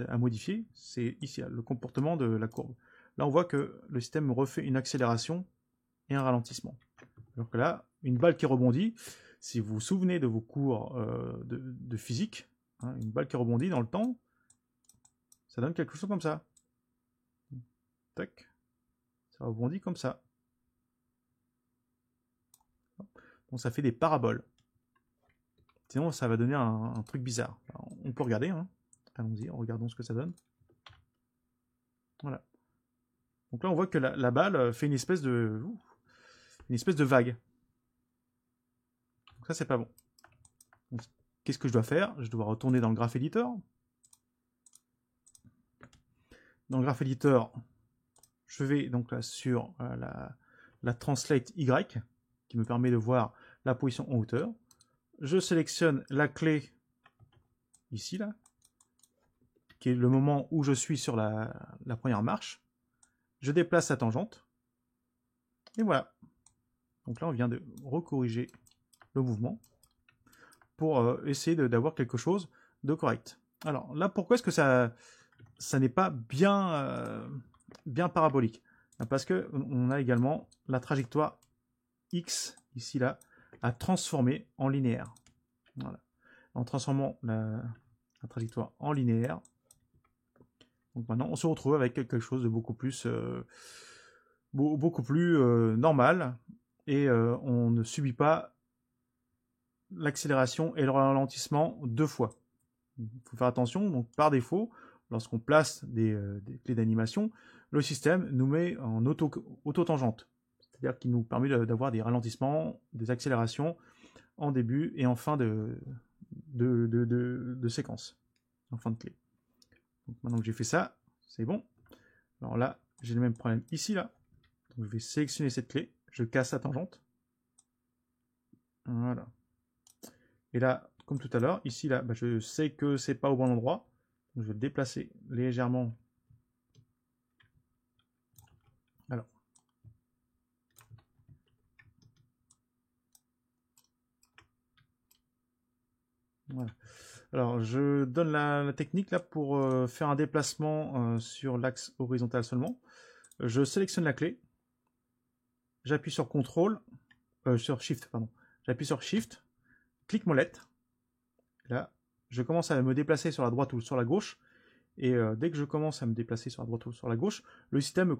à modifier, c'est ici, le comportement de la courbe. Là on voit que le système refait une accélération et un ralentissement. Alors que là, une balle qui rebondit, si vous vous souvenez de vos cours de physique, hein, une balle qui rebondit dans le temps, ça donne quelque chose comme ça. Tac. Ça rebondit comme ça. Donc ça fait des paraboles. Sinon, ça va donner un truc bizarre. Alors, on peut regarder. Hein. Allons-y, regardons ce que ça donne. Voilà. Donc là, on voit que la balle fait une espèce de vague. Donc ça, c'est pas bon. Qu'est-ce que je dois faire? Je dois retourner dans le Graph Editor. Dans le Graph Editor, je vais donc là sur la Translate Y, qui me permet de voir la position en hauteur. Je sélectionne la clé ici, là, qui est le moment où je suis sur la première marche. Je déplace la tangente. Et voilà. Donc là, on vient de recorriger le mouvement pour essayer d'avoir quelque chose de correct. Alors là, pourquoi est-ce que ça n'est pas bien parabolique? Parce qu'on a également la trajectoire X, ici, là, à transformer en linéaire. Voilà. En transformant la trajectoire en linéaire, donc maintenant, on se retrouve avec quelque chose de beaucoup plus normal, et on ne subit pas l'accélération et le ralentissement deux fois. Il faut faire attention, donc par défaut, lorsqu'on place des clés d'animation, le système nous met en auto-tangente. C'est-à-dire qu'il nous permet d'avoir des ralentissements, des accélérations en début et en fin de séquence, en fin de clé. Donc maintenant que j'ai fait ça, c'est bon. Alors là, j'ai le même problème ici, là. Donc je vais sélectionner cette clé, je casse la tangente. Voilà. Et là, comme tout à l'heure, ici, là, bah, je sais que c'est pas au bon endroit. Donc je vais le déplacer légèrement. Alors. Voilà. Alors, je donne la technique là pour faire un déplacement sur l'axe horizontal seulement. Je sélectionne la clé. J'appuie sur sur Shift, pardon. J'appuie sur Shift, clic molette. Là, je commence à me déplacer sur la droite ou sur la gauche. Et dès que je commence à me déplacer sur la droite ou sur la gauche, le système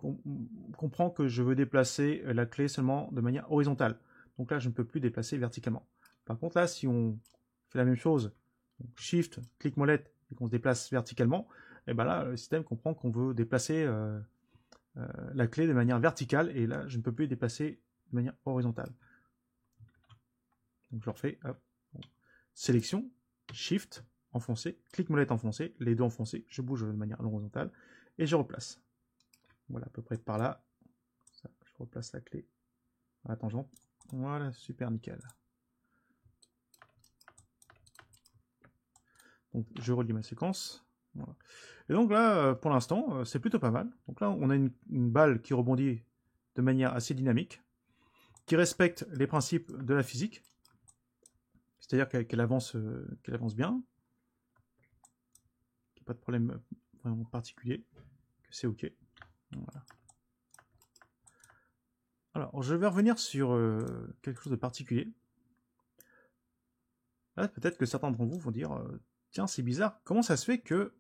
comprend que je veux déplacer la clé seulement de manière horizontale. Donc là, je ne peux plus déplacer verticalement. Par contre, là, si on fait la même chose, donc Shift, clic molette, et qu'on se déplace verticalement, et ben là, le système comprend qu'on veut déplacer la clé de manière verticale, et là, je ne peux plus déplacer de manière horizontale. Donc je refais, hop, sélection, Shift, enfoncé, clic molette enfoncé, les deux enfoncés, je bouge de manière horizontale, et je replace. Voilà, à peu près par là. Ça, je replace la clé à la tangente. Voilà, super nickel. Donc je relis ma séquence. Voilà. Et donc là, pour l'instant, c'est plutôt pas mal. Donc là, on a une balle qui rebondit de manière assez dynamique, qui respecte les principes de la physique, c'est-à-dire qu'elle avance bien, qu'il n'y a pas de problème vraiment particulier, que c'est OK. Voilà. Alors, je vais revenir sur quelque chose de particulier. Là, peut-être que certains d'entre vous vont dire tiens, c'est bizarre, comment ça se fait que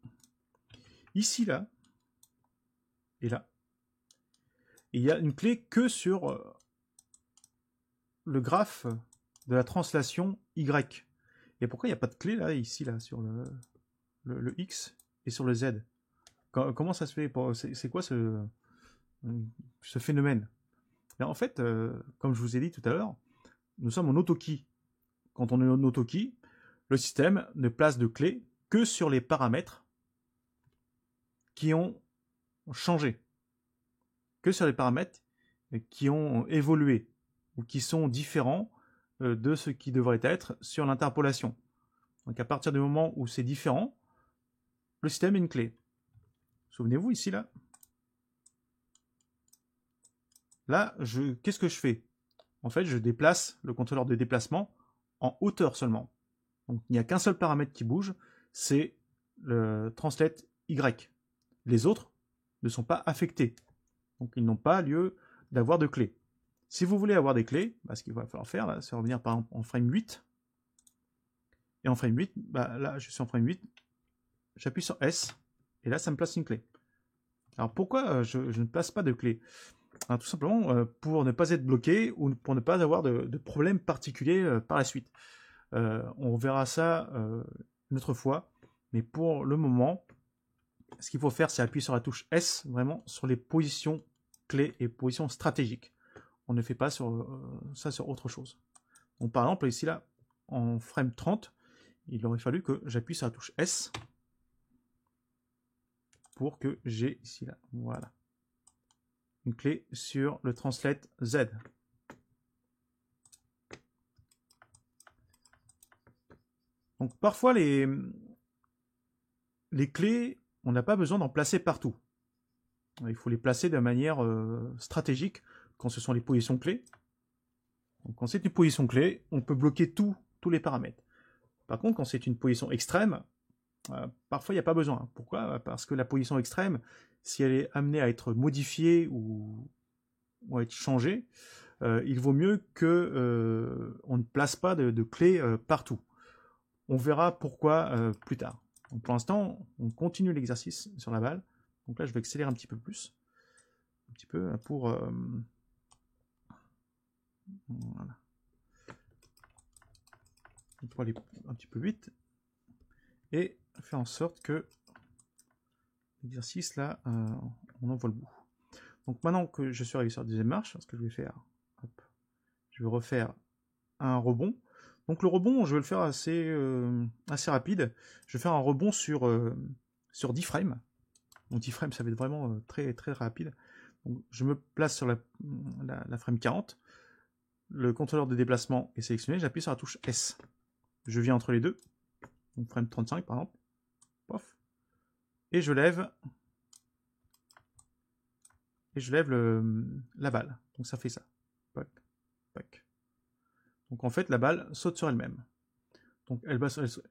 ici, là, et là, il y a une clé que sur le graphe de la translation Y. Et pourquoi il n'y a pas de clé là, ici, là, sur le X et sur le Z? Comment ça se fait? C'est quoi ce phénomène? Et en fait, comme je vous ai dit tout à l'heure, nous sommes en auto-key. Quand on est en auto-key, le système ne place de clé que sur les paramètres qui ont changé, que sur les paramètres qui ont évolué ou qui sont différents de ce qui devrait être sur l'interpolation. Donc à partir du moment où c'est différent, le système est une clé. Souvenez-vous ici, là. Là, qu'est-ce que je fais? En fait, je déplace le contrôleur de déplacement en hauteur seulement. Donc il n'y a qu'un seul paramètre qui bouge, c'est le translate Y. Les autres ne sont pas affectés. Donc ils n'ont pas lieu d'avoir de clés. Si vous voulez avoir des clés, bah, ce qu'il va falloir faire, c'est revenir par exemple en frame 8. Et en frame 8, bah, là je suis en frame 8, j'appuie sur S, et là ça me place une clé. Alors pourquoi je ne place pas de clé? Alors, tout simplement pour ne pas être bloqué ou pour ne pas avoir de problème particulier par la suite. On verra ça une autre fois, mais pour le moment, ce qu'il faut faire, c'est appuyer sur la touche S, vraiment sur les positions clés et positions stratégiques. On ne fait pas ça sur autre chose. Donc par exemple, ici, là, en frame 30, il aurait fallu que j'appuie sur la touche S pour que j'ai ici, là, voilà, une clé sur le translate Z. Donc parfois, les clés, on n'a pas besoin d'en placer partout. Il faut les placer de manière stratégique quand ce sont les positions clés. Donc, quand c'est une position clé, on peut bloquer tous les paramètres. Par contre, quand c'est une position extrême, parfois il n'y a pas besoin. Pourquoi? Parce que la position extrême, si elle est amenée à être modifiée ou à être changée, il vaut mieux que on ne place pas de clés partout. On verra pourquoi plus tard. Donc, pour l'instant, on continue l'exercice sur la balle. Donc là, je vais accélérer un petit peu plus. Un petit peu pour... voilà. Pour aller un petit peu vite. Et faire en sorte que l'exercice, là, on en voit le bout. Donc maintenant que je suis arrivé sur la deuxième marche, ce que je vais faire, hop, je vais refaire un rebond. Donc le rebond, je vais le faire assez rapide. Je vais faire un rebond sur 10 frames. Donc 10 frames, ça va être vraiment très, très rapide. Donc, je me place sur la frame 40. Le contrôleur de déplacement est sélectionné. J'appuie sur la touche S. Je viens entre les deux. Donc frame 35 par exemple. Pof. Et je lève. Et je lève la balle. Donc ça fait ça. Poc, poc. Donc en fait, la balle saute sur elle-même. Donc elle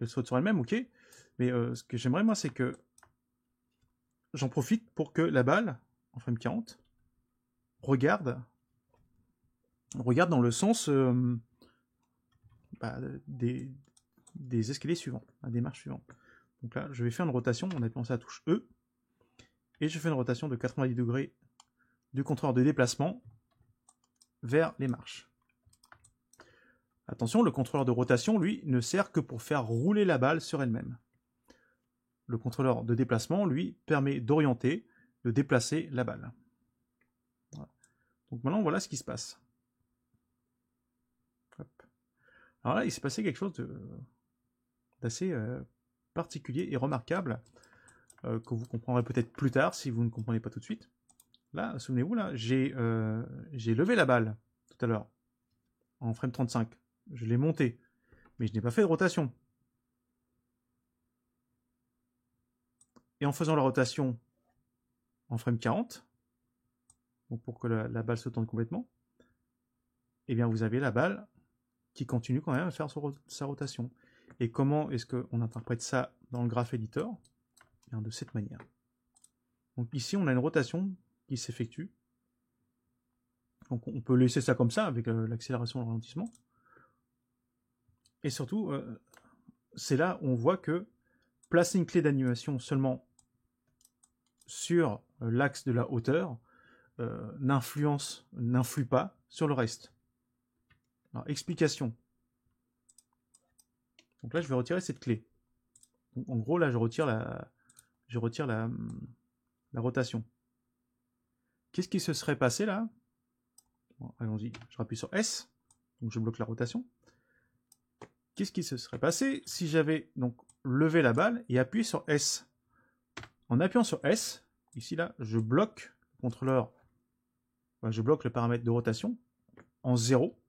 saute sur elle-même, ok. Mais ce que j'aimerais moi, c'est que j'en profite pour que la balle, en frame 40, regarde dans le sens des escaliers suivants, des marches suivantes. Donc là, je vais faire une rotation en appuyant sur la touche E, et je fais une rotation de 90 degrés du contrôleur de déplacement vers les marches. Attention, le contrôleur de rotation, lui, ne sert que pour faire rouler la balle sur elle-même. Le contrôleur de déplacement, lui, permet d'orienter, de déplacer la balle. Voilà. Donc maintenant, voilà ce qui se passe. Hop. Alors là, il s'est passé quelque chose d'assez particulier et remarquable, que vous comprendrez peut-être plus tard si vous ne comprenez pas tout de suite. Là, souvenez-vous, là, j'ai levé la balle tout à l'heure, en frame 35. Je l'ai montée, mais je n'ai pas fait de rotation. Et en faisant la rotation en frame 40, donc pour que la balle se tourne complètement, et bien vous avez la balle qui continue quand même à faire sa rotation. Et comment est-ce qu'on interprète ça dans le graph editor? Bien, de cette manière. Donc ici, on a une rotation qui s'effectue. Donc on peut laisser ça comme ça avec l'accélération et le ralentissement. Et surtout, c'est là où on voit que placer une clé d'animation seulement sur l'axe de la hauteur n'influe pas sur le reste. Alors, explication. Donc là, je vais retirer cette clé. Donc, en gros, là, je retire la rotation. Qu'est-ce qui se serait passé là? Bon, allons-y, je rappuie sur S, donc je bloque la rotation. Qu'est-ce qui se serait passé si j'avais donc levé la balle et appuyé sur S? En appuyant sur S, ici là, je bloque le contrôleur, je bloque le paramètre de rotation en 0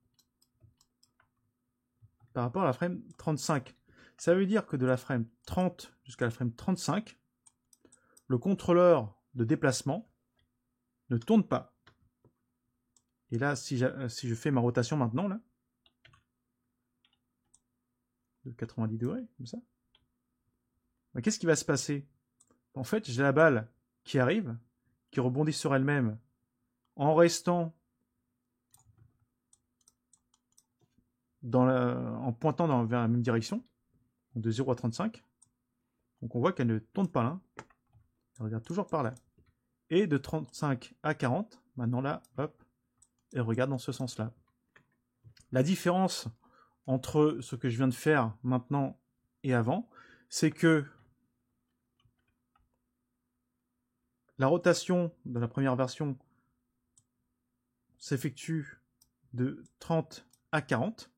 par rapport à la frame 35. Ça veut dire que de la frame 30 jusqu'à la frame 35, le contrôleur de déplacement ne tourne pas. Et là, si je fais ma rotation maintenant, là, de 90 degrés, comme ça, qu'est-ce qui va se passer? En fait, j'ai la balle qui arrive, qui rebondit sur elle-même en restant en pointant vers la même direction, de 0 à 35. Donc on voit qu'elle ne tourne pas là, elle regarde toujours par là. Et de 35 à 40, maintenant là, hop, elle regarde dans ce sens-là. La différence entre ce que je viens de faire maintenant et avant, c'est que la rotation de la première version s'effectue de 30 à 40,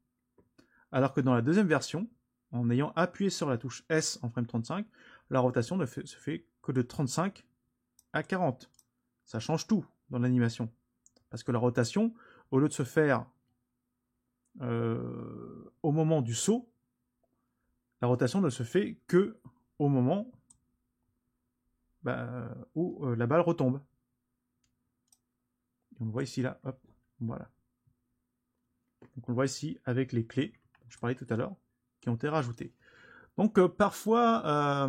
alors que dans la deuxième version, en ayant appuyé sur la touche S en frame 35, la rotation ne se fait que de 35 à 40. Ça change tout dans l'animation. Parce que la rotation, au lieu de se faire au moment du saut, la rotation ne se fait que au moment où la balle retombe. Et on le voit ici, là, hop, voilà. Donc on le voit ici avec les clés, dont je parlais tout à l'heure, qui ont été rajoutées. Donc parfois,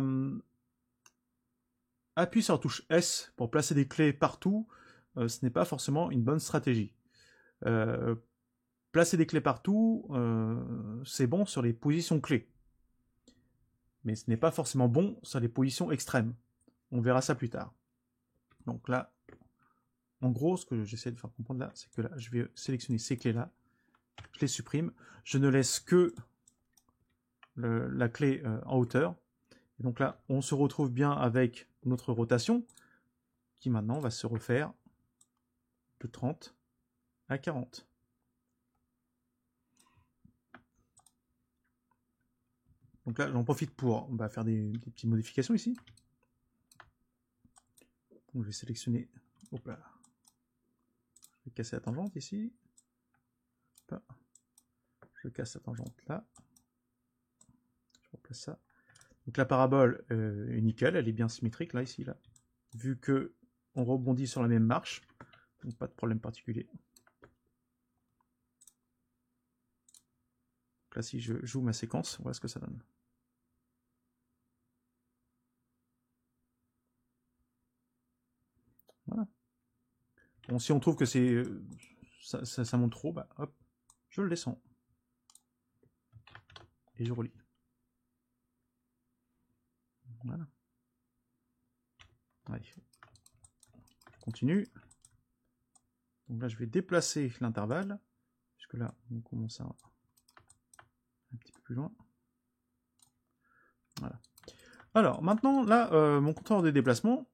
appuyer sur la touche S pour placer des clés partout, ce n'est pas forcément une bonne stratégie. Placer des clés partout, c'est bon sur les positions clés. Mais ce n'est pas forcément bon sur les positions extrêmes. On verra ça plus tard. Donc là, en gros, ce que j'essaie de faire comprendre là, c'est que là, je vais sélectionner ces clés-là, je les supprime, je ne laisse que la clé en hauteur. Et donc là, on se retrouve bien avec notre rotation, qui maintenant va se refaire de 30 à 40. Donc là, j'en profite pour faire des petites modifications ici. Donc je vais sélectionner, hop là, je vais casser la tangente ici. Hop. Je casse la tangente là. Je replace ça. Donc la parabole est nickel, elle est bien symétrique là, ici, là. Vu que on rebondit sur la même marche, donc pas de problème particulier. Donc là, si je joue ma séquence, voilà ce que ça donne. Voilà. Bon, si on trouve que ça monte trop, hop, je le descends. Et je relis. Voilà. Allez. Je continue. Donc là, je vais déplacer l'intervalle, puisque là, on commence à un petit peu plus loin. Voilà. Alors, maintenant, là, mon contrôleur de déplacement,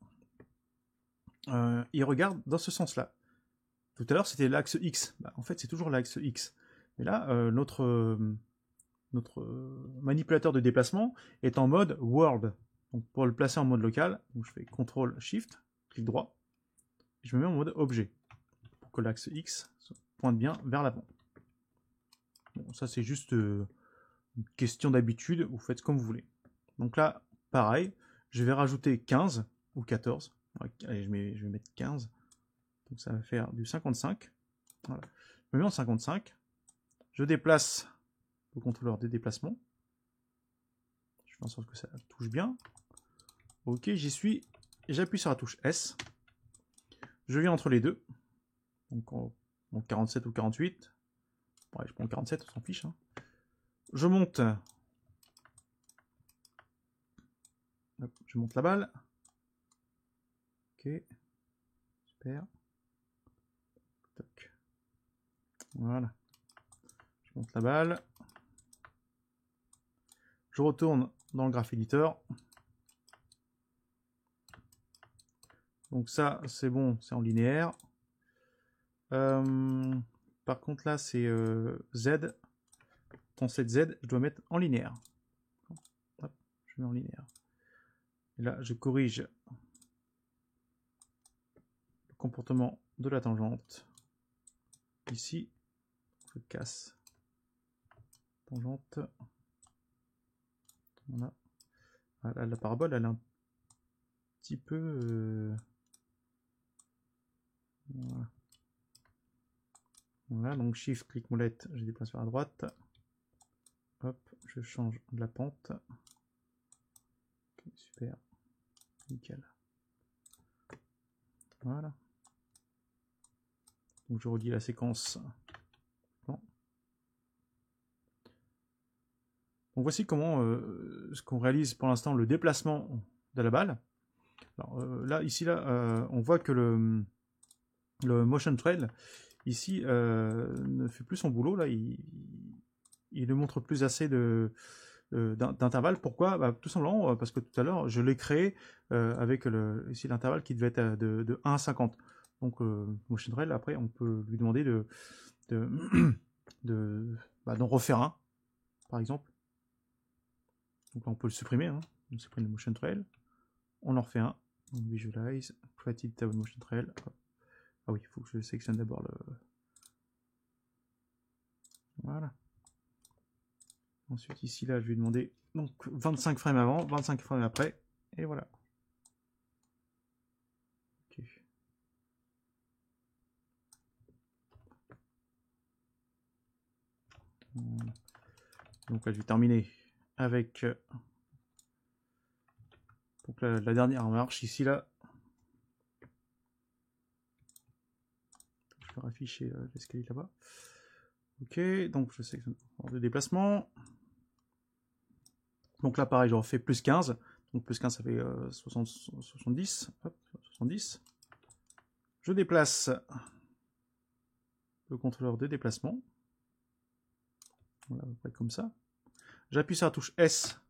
il regarde dans ce sens-là. Tout à l'heure, c'était l'axe X. En fait, c'est toujours l'axe X. Mais là, notre manipulateur de déplacement est en mode World. Donc, pour le placer en mode local, donc je fais CTRL-SHIFT, clic droit, et je me mets en mode objet, pour que l'axe X pointe bien vers l'avant. Bon, ça, c'est juste une question d'habitude, vous faites comme vous voulez. Donc là, pareil, Je vais rajouter 15 ou 14. Allez, je vais mettre 15. Donc ça va faire du 55. Voilà. Je me mets en 55. Je déplace le contrôleur des déplacements. Je fais en sorte que ça touche bien. Ok, j'y suis. J'appuie sur la touche S. Je viens entre les deux. Donc, en 47 ou 48. Ouais, je prends 47, on s'en fiche. Hein. Je monte. Hop, je monte la balle. Ok. Super. Toc. Voilà. Je monte la balle. Je retourne dans le Graph Editor. Donc ça, c'est bon, c'est en linéaire. Par contre là, c'est Z. Dans cette Z, je dois mettre en linéaire. Hop, je mets en linéaire. Et là, je corrige le comportement de la tangente. Ici, je casse tangente. Voilà. Voilà, la parabole, elle est un petit peu... Voilà. Voilà, donc Shift, clic molette, je déplace vers la droite. Hop, je change de la pente. Okay, super. Nickel. Voilà. Donc je redis la séquence. Bon. Donc voici comment ce qu'on réalise pour l'instant le déplacement de la balle. Alors, là, ici, là, on voit que le motion trail ici ne fait plus son boulot. Là, il ne montre plus assez d'intervalle. Pourquoi? Bah, tout simplement parce que tout à l'heure, je l'ai créé avec ici l'intervalle qui devait être de 1 à 50. Donc, motion trail, après, on peut lui demander d'en refaire un, par exemple. Donc là, on peut le supprimer. Hein. On supprime le motion trail. On en refait un. Donc, visualize, creative table motion trail. Hop. Ah oui, il faut que je sélectionne d'abord le... Voilà. Ensuite, ici, là, je vais demander donc 25 frames avant, 25 frames après. Et voilà. Okay. Voilà. Donc là, je vais terminer avec donc la dernière marche ici, là. Je vais afficher l'escalier là-bas. Ok, donc je sélectionne le déplacement. Donc là, pareil, je refais plus 15. Donc plus 15, ça fait 70. Hop, 70. Je déplace le contrôleur de déplacement. Voilà, à peu près comme ça. J'appuie sur la touche S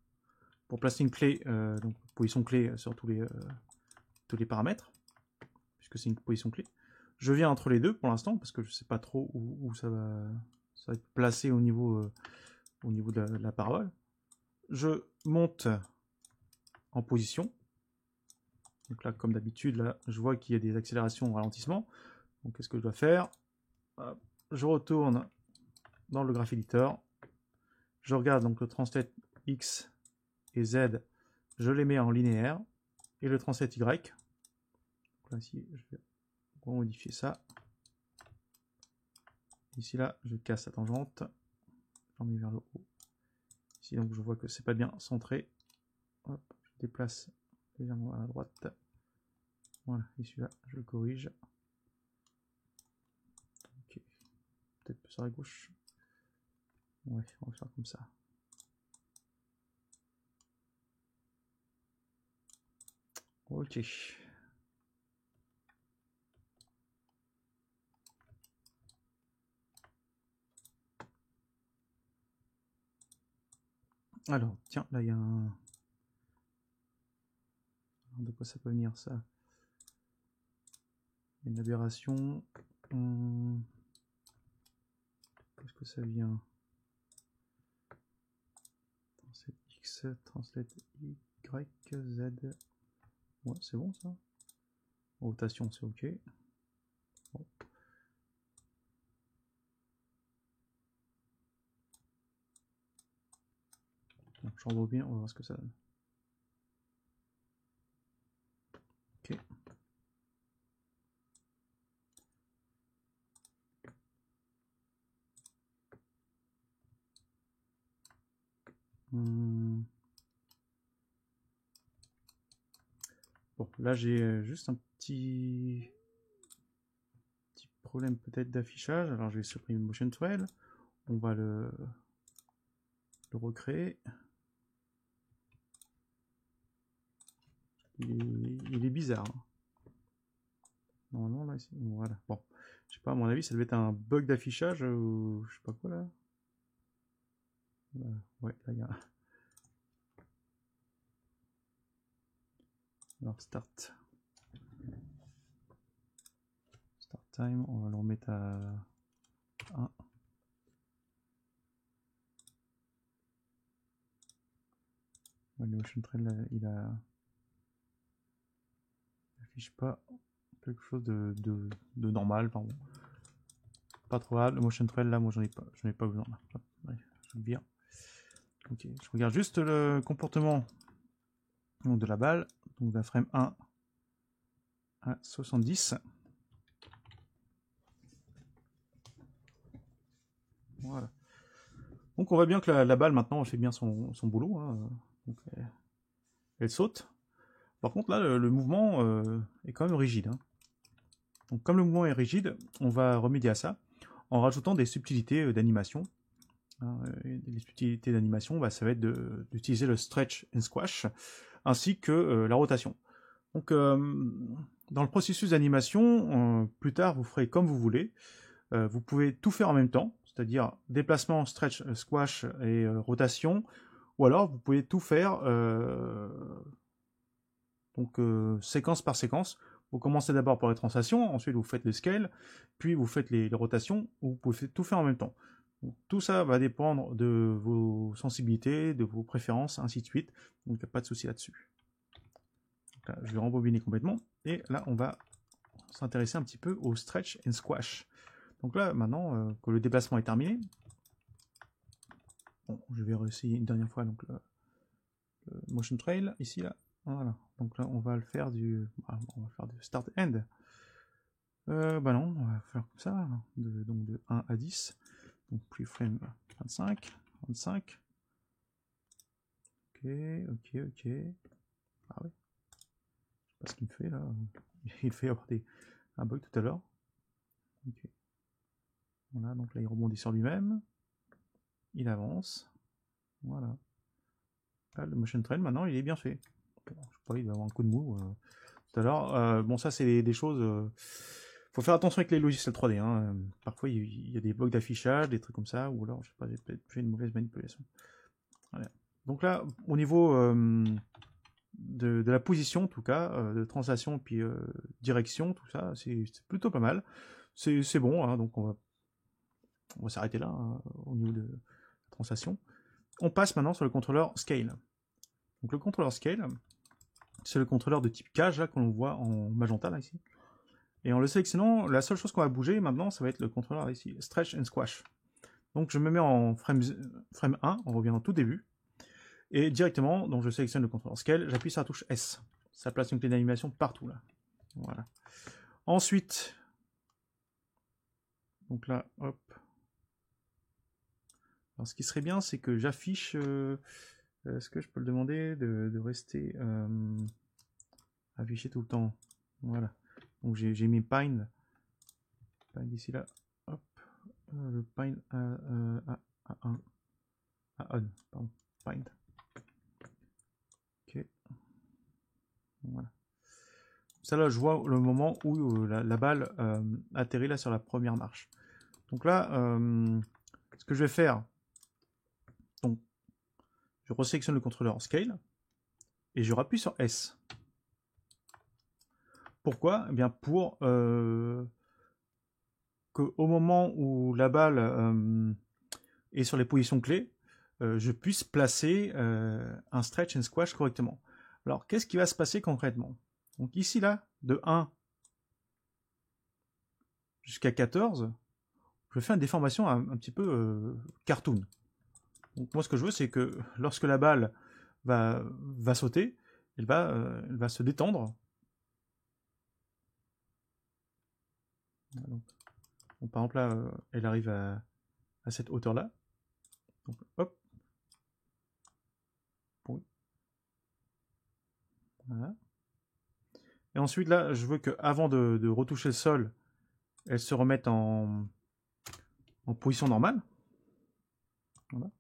pour placer une clé, donc position clé sur tous les paramètres, puisque c'est une position clé. Je viens entre les deux pour l'instant, parce que je ne sais pas trop où ça va être placé au niveau de la parabole. Je monte en position. Donc là, comme d'habitude, là, je vois qu'il y a des accélérations au ralentissement. Donc qu'est-ce que je dois faire? Je retourne dans le Graph Editor. Je regarde donc le translate X et Z, je les mets en linéaire. Et le translate Y, là, ici, je vais modifier ça. Ici, là, je casse la tangente. J'en mets vers le haut. Ici, donc, je vois que c'est pas bien centré. Hop, je déplace légèrement à la droite. Voilà, et celui-là, je le corrige. Ok, peut-être plus sur la gauche. Ouais, on va faire comme ça. Ok. Alors, tiens, là, il y a un... De quoi ça peut venir, ça? Il y a une aberration. Qu'est-ce que ça vient? Translate X, translate Y, Z. Ouais, c'est bon, ça. Rotation, c'est OK. Bon. Donc, j'en bien, on va voir ce que ça donne. Bon, là j'ai juste un petit problème peut-être d'affichage. Alors je vais supprimer Motion Trail. On va le recréer. Il est bizarre. Normalement là, ici, voilà. Bon, je sais pas, à mon avis, ça devait être un bug d'affichage ou je sais pas quoi là. Ouais, là il y a. Alors start time, on va le remettre à 1. Le motion trail là, il affiche pas quelque chose de normal, pardon. Pas trop grave, le motion trail là, moi j'en ai pas besoin. Ouais, je le vire. Ok, je regarde juste le comportement donc, de la balle, donc d'un frame 1 à 70. Voilà. Donc on voit bien que la balle maintenant elle fait bien son boulot. Hein. Donc, elle saute. Par contre là le mouvement est quand même rigide. Hein. Donc comme le mouvement est rigide, on va remédier à ça en rajoutant des subtilités d'animation. Les subtilités d'animation, bah, ça va être d'utiliser le stretch and squash ainsi que la rotation. Donc dans le processus d'animation, plus tard vous ferez comme vous voulez. Vous pouvez tout faire en même temps, c'est-à-dire déplacement, stretch, squash et rotation, ou alors vous pouvez tout faire donc séquence par séquence. Vous commencez d'abord par les translations, ensuite vous faites le scale, puis vous faites les rotations, vous pouvez tout faire en même temps. Donc, tout ça va dépendre de vos sensibilités, de vos préférences, ainsi de suite. Donc il n'y a pas de souci là-dessus. Là, je vais rembobiner complètement, et là on va s'intéresser un petit peu au stretch and squash. Donc là, maintenant que le déplacement est terminé, bon, je vais réessayer une dernière fois donc le motion trail ici là. Voilà. Donc là, on va le faire du start end. Bah non, on va faire comme ça, donc de 1 à 10. Donc preframe 25, 25. Ok. Ah ouais. Je sais pas ce qu'il me fait là. Il fait avoir un bug tout à l'heure. Ok. Voilà, donc là il rebondit sur lui-même. Il avance. Voilà. Là, le motion trail maintenant il est bien fait. Bon, je sais pas, il va avoir un coup de mou tout à l'heure. Bon, ça c'est des choses. Faut faire attention avec les logiciels 3D. Hein. Parfois il y a des bugs d'affichage, des trucs comme ça, ou alors je sais pas, j'ai peut-être fait une mauvaise manipulation. Voilà. Donc là, au niveau de la position, en tout cas, de translation puis direction, tout ça, c'est plutôt pas mal. C'est bon, hein, donc on va s'arrêter là hein, au niveau de la translation. On passe maintenant sur le contrôleur Scale. Donc le contrôleur Scale, c'est le contrôleur de type cage là qu'on voit en magenta là ici. Et en le sélectionnant, la seule chose qu'on va bouger maintenant, ça va être le contrôleur ici, Stretch and Squash. Donc je me mets en frame 1, on revient au tout début. Et directement, donc je sélectionne le contrôleur Scale, j'appuie sur la touche S. Ça place une clé d'animation partout là. Voilà. Ensuite, donc là, hop. Alors ce qui serait bien, c'est que j'affiche... Est-ce que je peux le demander de rester affiché tout le temps? Voilà. Donc j'ai mis Pine ici là. Hop. Le Pine à 1. À on, pardon. Pine. Ok. Voilà. Ça là, je vois le moment où la balle atterrit là sur la première marche. Donc là, ce que je vais faire, donc, je resélectionne le contrôleur Scale et je rappuie sur S. Pourquoi? Eh bien pour qu'au moment où la balle est sur les positions clés, je puisse placer un stretch and squash correctement. Alors, qu'est-ce qui va se passer concrètement? Donc ici, là, de 1 jusqu'à 14, je fais une déformation un petit peu cartoon. Donc moi, ce que je veux, c'est que lorsque la balle va sauter, elle va se détendre. Donc, par exemple, là, elle arrive à cette hauteur-là. Donc, hop. Voilà. Et ensuite là, je veux que avant de retoucher le sol, elle se remette en position normale. Voilà.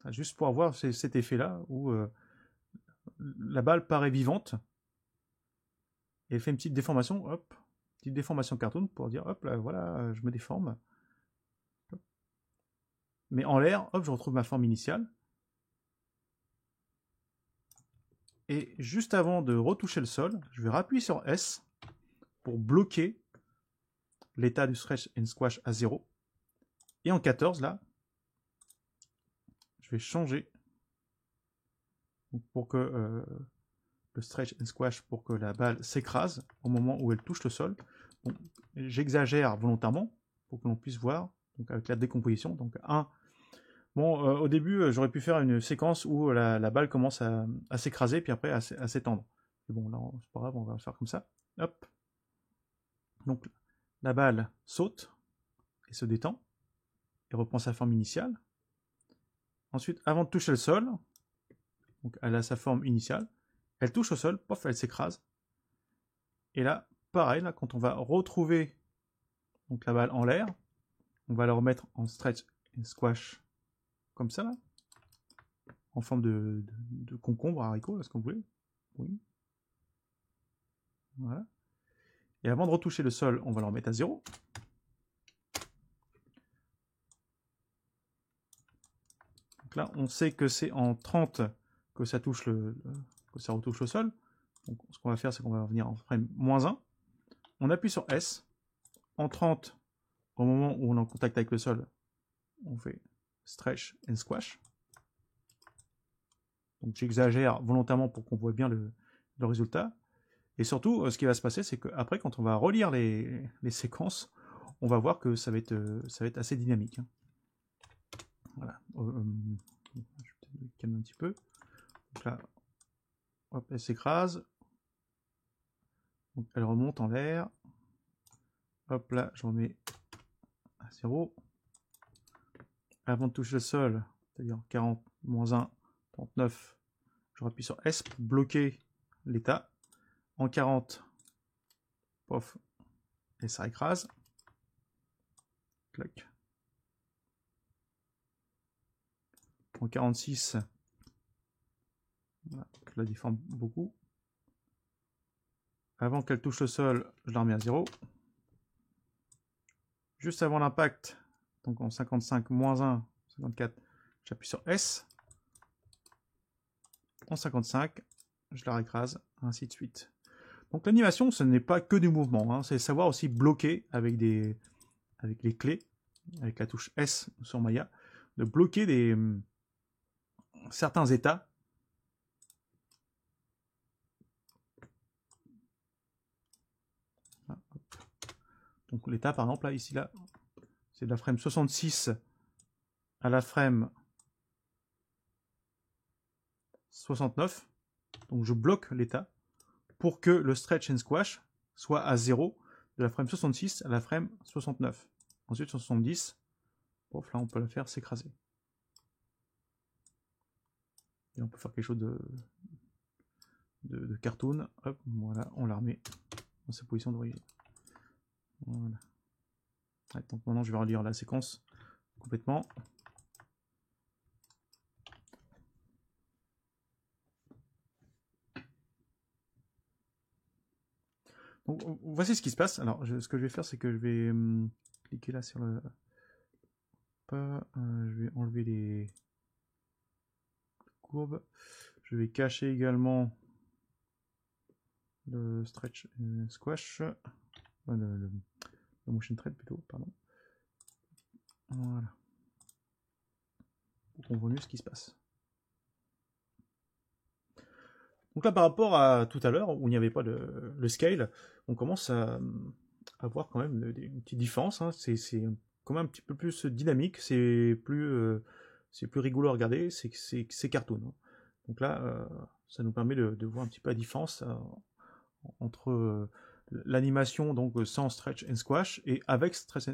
Juste pour avoir cet effet-là où la balle paraît vivante et fait une petite déformation, hop, petite déformation cartoon pour dire hop là, voilà, je me déforme. Mais en l'air, hop, je retrouve ma forme initiale. Et juste avant de retoucher le sol, je vais rappuyer sur S pour bloquer l'état du stretch and squash à 0. Et en 14, là, je vais changer pour que le stretch and squash, pour que la balle s'écrase au moment où elle touche le sol. Bon, j'exagère volontairement pour que l'on puisse voir, donc avec la décomposition. Donc 1. Bon, au début, j'aurais pu faire une séquence où la balle commence à s'écraser, puis après à s'étendre. Bon, là, c'est pas grave, on va faire comme ça. Hop. Donc, la balle saute et se détend et reprend sa forme initiale. Ensuite, avant de toucher le sol, donc elle a sa forme initiale, elle touche au sol, pof, elle s'écrase. Et là, pareil, là, quand on va retrouver donc, la balle en l'air, on va la remettre en stretch et squash comme ça, là, en forme de concombre, haricot, est-ce que vous voulez? Oui. Voilà. Et avant de retoucher le sol, on va le remettre à 0. Donc là, on sait que c'est en 30 que ça touche que ça retouche le sol. Donc ce qu'on va faire, c'est qu'on va venir en frame -1. On appuie sur S. En 30, au moment où on est en contact avec le sol, on fait stretch and squash. Donc j'exagère volontairement pour qu'on voit bien le résultat. Et surtout, ce qui va se passer, c'est qu'après, quand on va relire les séquences, on va voir que ça va être assez dynamique. Hein. Voilà. Je vais peut-être me calmer un petit peu. Donc là, hop, elle s'écrase. Donc elle remonte en l'air. Hop là, je remets à 0. Avant de toucher le sol, c'est-à-dire 40, -1, 39, je rappuie sur S pour bloquer l'état. En 40, pof, et ça écrase. Clac. En 46, voilà, je la déforme beaucoup. Avant qu'elle touche le sol, je la remets à 0. Juste avant l'impact, donc en 55, -1, 54, j'appuie sur S. En 55, je la récrase, ainsi de suite. Donc l'animation, ce n'est pas que du mouvement, hein, c'est savoir aussi bloquer avec les clés, avec la touche S sur Maya, de bloquer certains états. Donc l'état, par exemple, là, ici, là, c'est de la frame 66 à la frame 69. Donc je bloque l'état pour que le stretch and squash soit à 0 de la frame 66 à la frame 69. Ensuite, sur 70, pof, là, on peut la faire s'écraser. Et on peut faire quelque chose de cartoon. Hop, voilà, on la remet dans sa position d'origine. Voilà. Ouais, donc maintenant, je vais relire la séquence complètement. Donc, voici ce qui se passe. Alors, ce que je vais faire, c'est que je vais cliquer là sur le... je vais enlever les courbes. Je vais cacher également le stretch squash. Le motion thread plutôt, pardon. Voilà. Pour qu'on voit mieux ce qui se passe. Donc là, par rapport à tout à l'heure, où il n'y avait pas le scale, on commence à voir quand même une petite différence. Hein. C'est quand même un petit peu plus dynamique, c'est plus rigolo à regarder, c'est cartoon. Hein. Donc là, ça nous permet de voir un petit peu la différence entre l'animation donc sans stretch and squash et avec stretch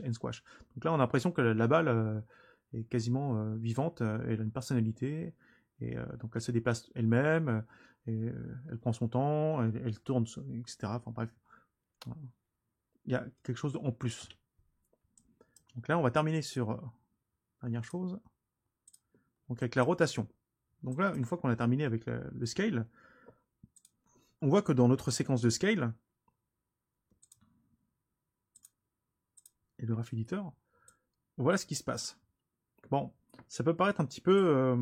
and squash. Donc là, on a l'impression que la balle est quasiment vivante, elle a une personnalité, Et donc elle se déplace elle-même, elle prend son temps, elle tourne, etc. Enfin bref, il y a quelque chose en plus. Donc là, on va terminer sur dernière chose. Donc avec la rotation. Donc là, une fois qu'on a terminé avec le scale, on voit que dans notre séquence de scale et le graph editor, voilà ce qui se passe. Bon, ça peut paraître un petit peu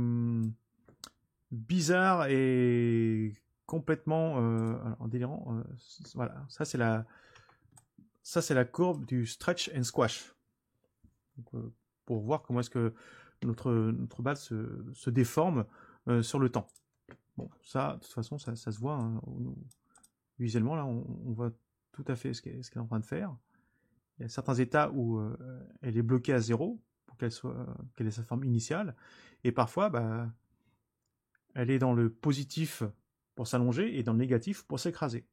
bizarre et complètement alors, délirant. Voilà, ça c'est la courbe du stretch and squash. Donc, pour voir comment est-ce que notre balle se déforme sur le temps. Bon, ça, de toute façon, ça se voit hein, visuellement. Là, on voit tout à fait ce qu'elle est en train de faire. Il y a certains états où elle est bloquée à 0 pour qu'elle ait sa forme initiale. Et parfois, bah, elle est dans le positif pour s'allonger et dans le négatif pour s'écraser.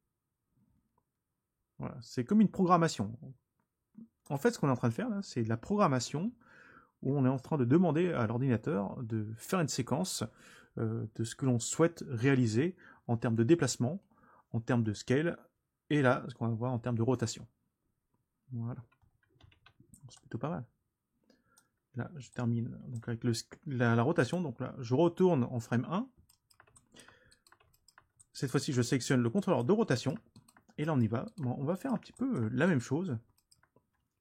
Voilà, c'est comme une programmation. En fait, ce qu'on est en train de faire, là, c'est de la programmation où on est en train de demander à l'ordinateur de faire une séquence de ce que l'on souhaite réaliser en termes de déplacement, en termes de scale, et là, ce qu'on va voir en termes de rotation. Voilà. C'est plutôt pas mal. Là, je termine donc avec la rotation. Donc là, je retourne en frame 1. Cette fois-ci, je sélectionne le contrôleur de rotation. Et là, on y va. Bon, on va faire un petit peu la même chose.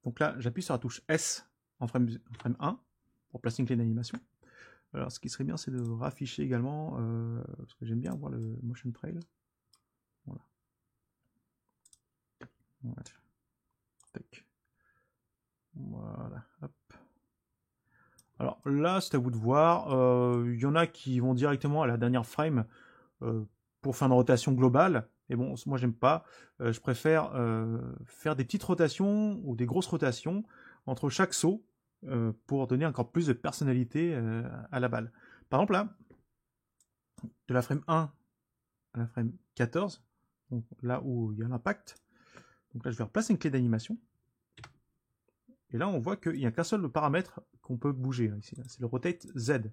Donc là, j'appuie sur la touche S en frame 1 pour placer une clé d'animation. Alors, ce qui serait bien, c'est de rafficher également, parce que j'aime bien voir le motion trail. Voilà. Voilà. Tac. Voilà. Hop. Alors là, c'est à vous de voir. Il y en a qui vont directement à la dernière frame pour faire une rotation globale. Et bon, moi, j'aime pas. Je préfère faire des petites rotations ou des grosses rotations entre chaque saut pour donner encore plus de personnalité à la balle. Par exemple, là, de la frame 1 à la frame 14, donc là où il y a l'impact, donc là, je vais replacer une clé d'animation. Et là, on voit qu'il n'y a qu'un seul paramètre qu'on peut bouger, ici, c'est le rotate Z.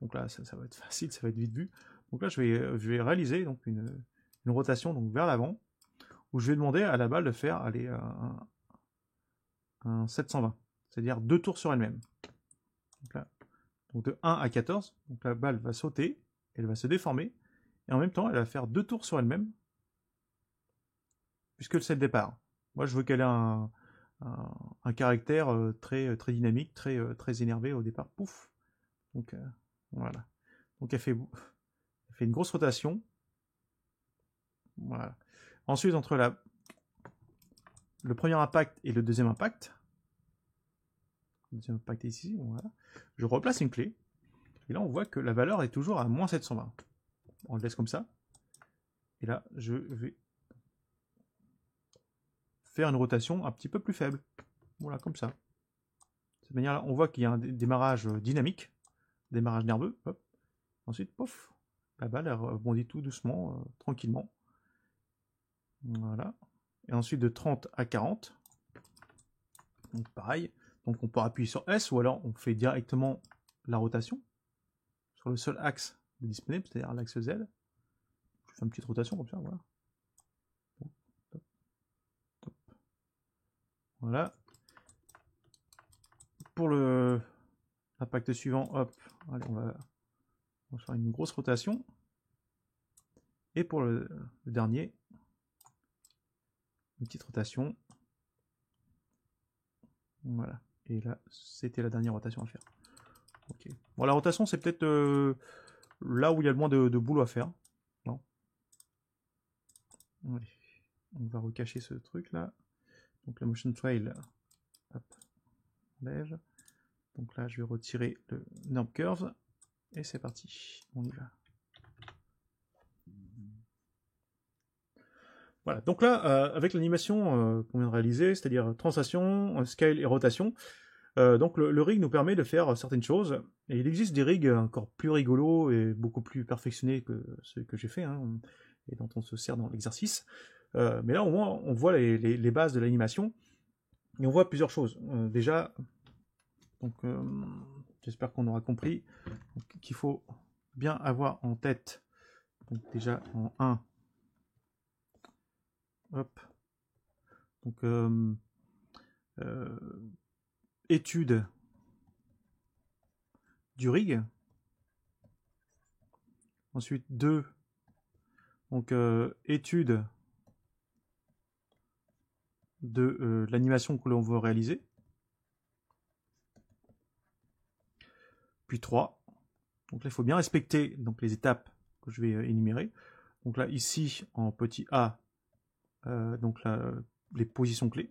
Donc là, ça va être facile, ça va être vite vu. Donc là, je vais réaliser donc, une rotation donc, vers l'avant, où je vais demander à la balle de faire aller, un 720, c'est-à-dire 2 tours sur elle-même. Donc là, donc de 1 à 14, donc la balle va sauter, elle va se déformer, et en même temps, elle va faire 2 tours sur elle-même, puisque c'est le départ. Moi, je veux qu'elle ait un caractère très dynamique, très énervé au départ. Pouf. Donc voilà. Donc elle fait une grosse rotation. Voilà. Ensuite, entre le premier impact et le deuxième impact est ici, voilà. Je replace une clé. Et là, on voit que la valeur est toujours à moins 720. On le laisse comme ça. Et là, je vais faire une rotation un petit peu plus faible. Voilà, comme ça. De cette manière-là, on voit qu'il y a un démarrage dynamique, démarrage nerveux. Hop. Ensuite, pof, la balle elle rebondit tout doucement, tranquillement. Voilà. Et ensuite de 30 à 40. Donc pareil. Donc on peut appuyer sur S ou alors on fait directement la rotation sur le seul axe disponible, c'est-à-dire l'axe Z. Je fais une petite rotation comme ça, voilà. Voilà. Pour l'impact suivant, hop, allez, on va faire une grosse rotation. Et pour le dernier, une petite rotation. Voilà. Et là, c'était la dernière rotation à faire. Ok. Bon, la rotation, c'est peut-être là où il y a le moins de boulot à faire. Non. Allez. On va recacher ce truc là. Donc le motion trail, hop, on lève. Donc là, je vais retirer le norm curve. Et c'est parti. On y va. Voilà, donc là, avec l'animation qu'on vient de réaliser, c'est-à-dire translation, scale et rotation, donc le rig nous permet de faire certaines choses, et il existe des rigs encore plus rigolos et beaucoup plus perfectionnés que ceux que j'ai fait, hein, et dont on se sert dans l'exercice. Mais là, au moins, on voit les bases de l'animation, et on voit plusieurs choses. Déjà, donc j'espère qu'on aura compris qu'il faut bien avoir en tête, donc déjà en 1, hop, donc étude du rig. Ensuite 2, donc étude de l'animation que l'on veut réaliser. Puis 3, donc là il faut bien respecter donc, les étapes que je vais énumérer. Donc là ici en petit a, donc là, les positions clés.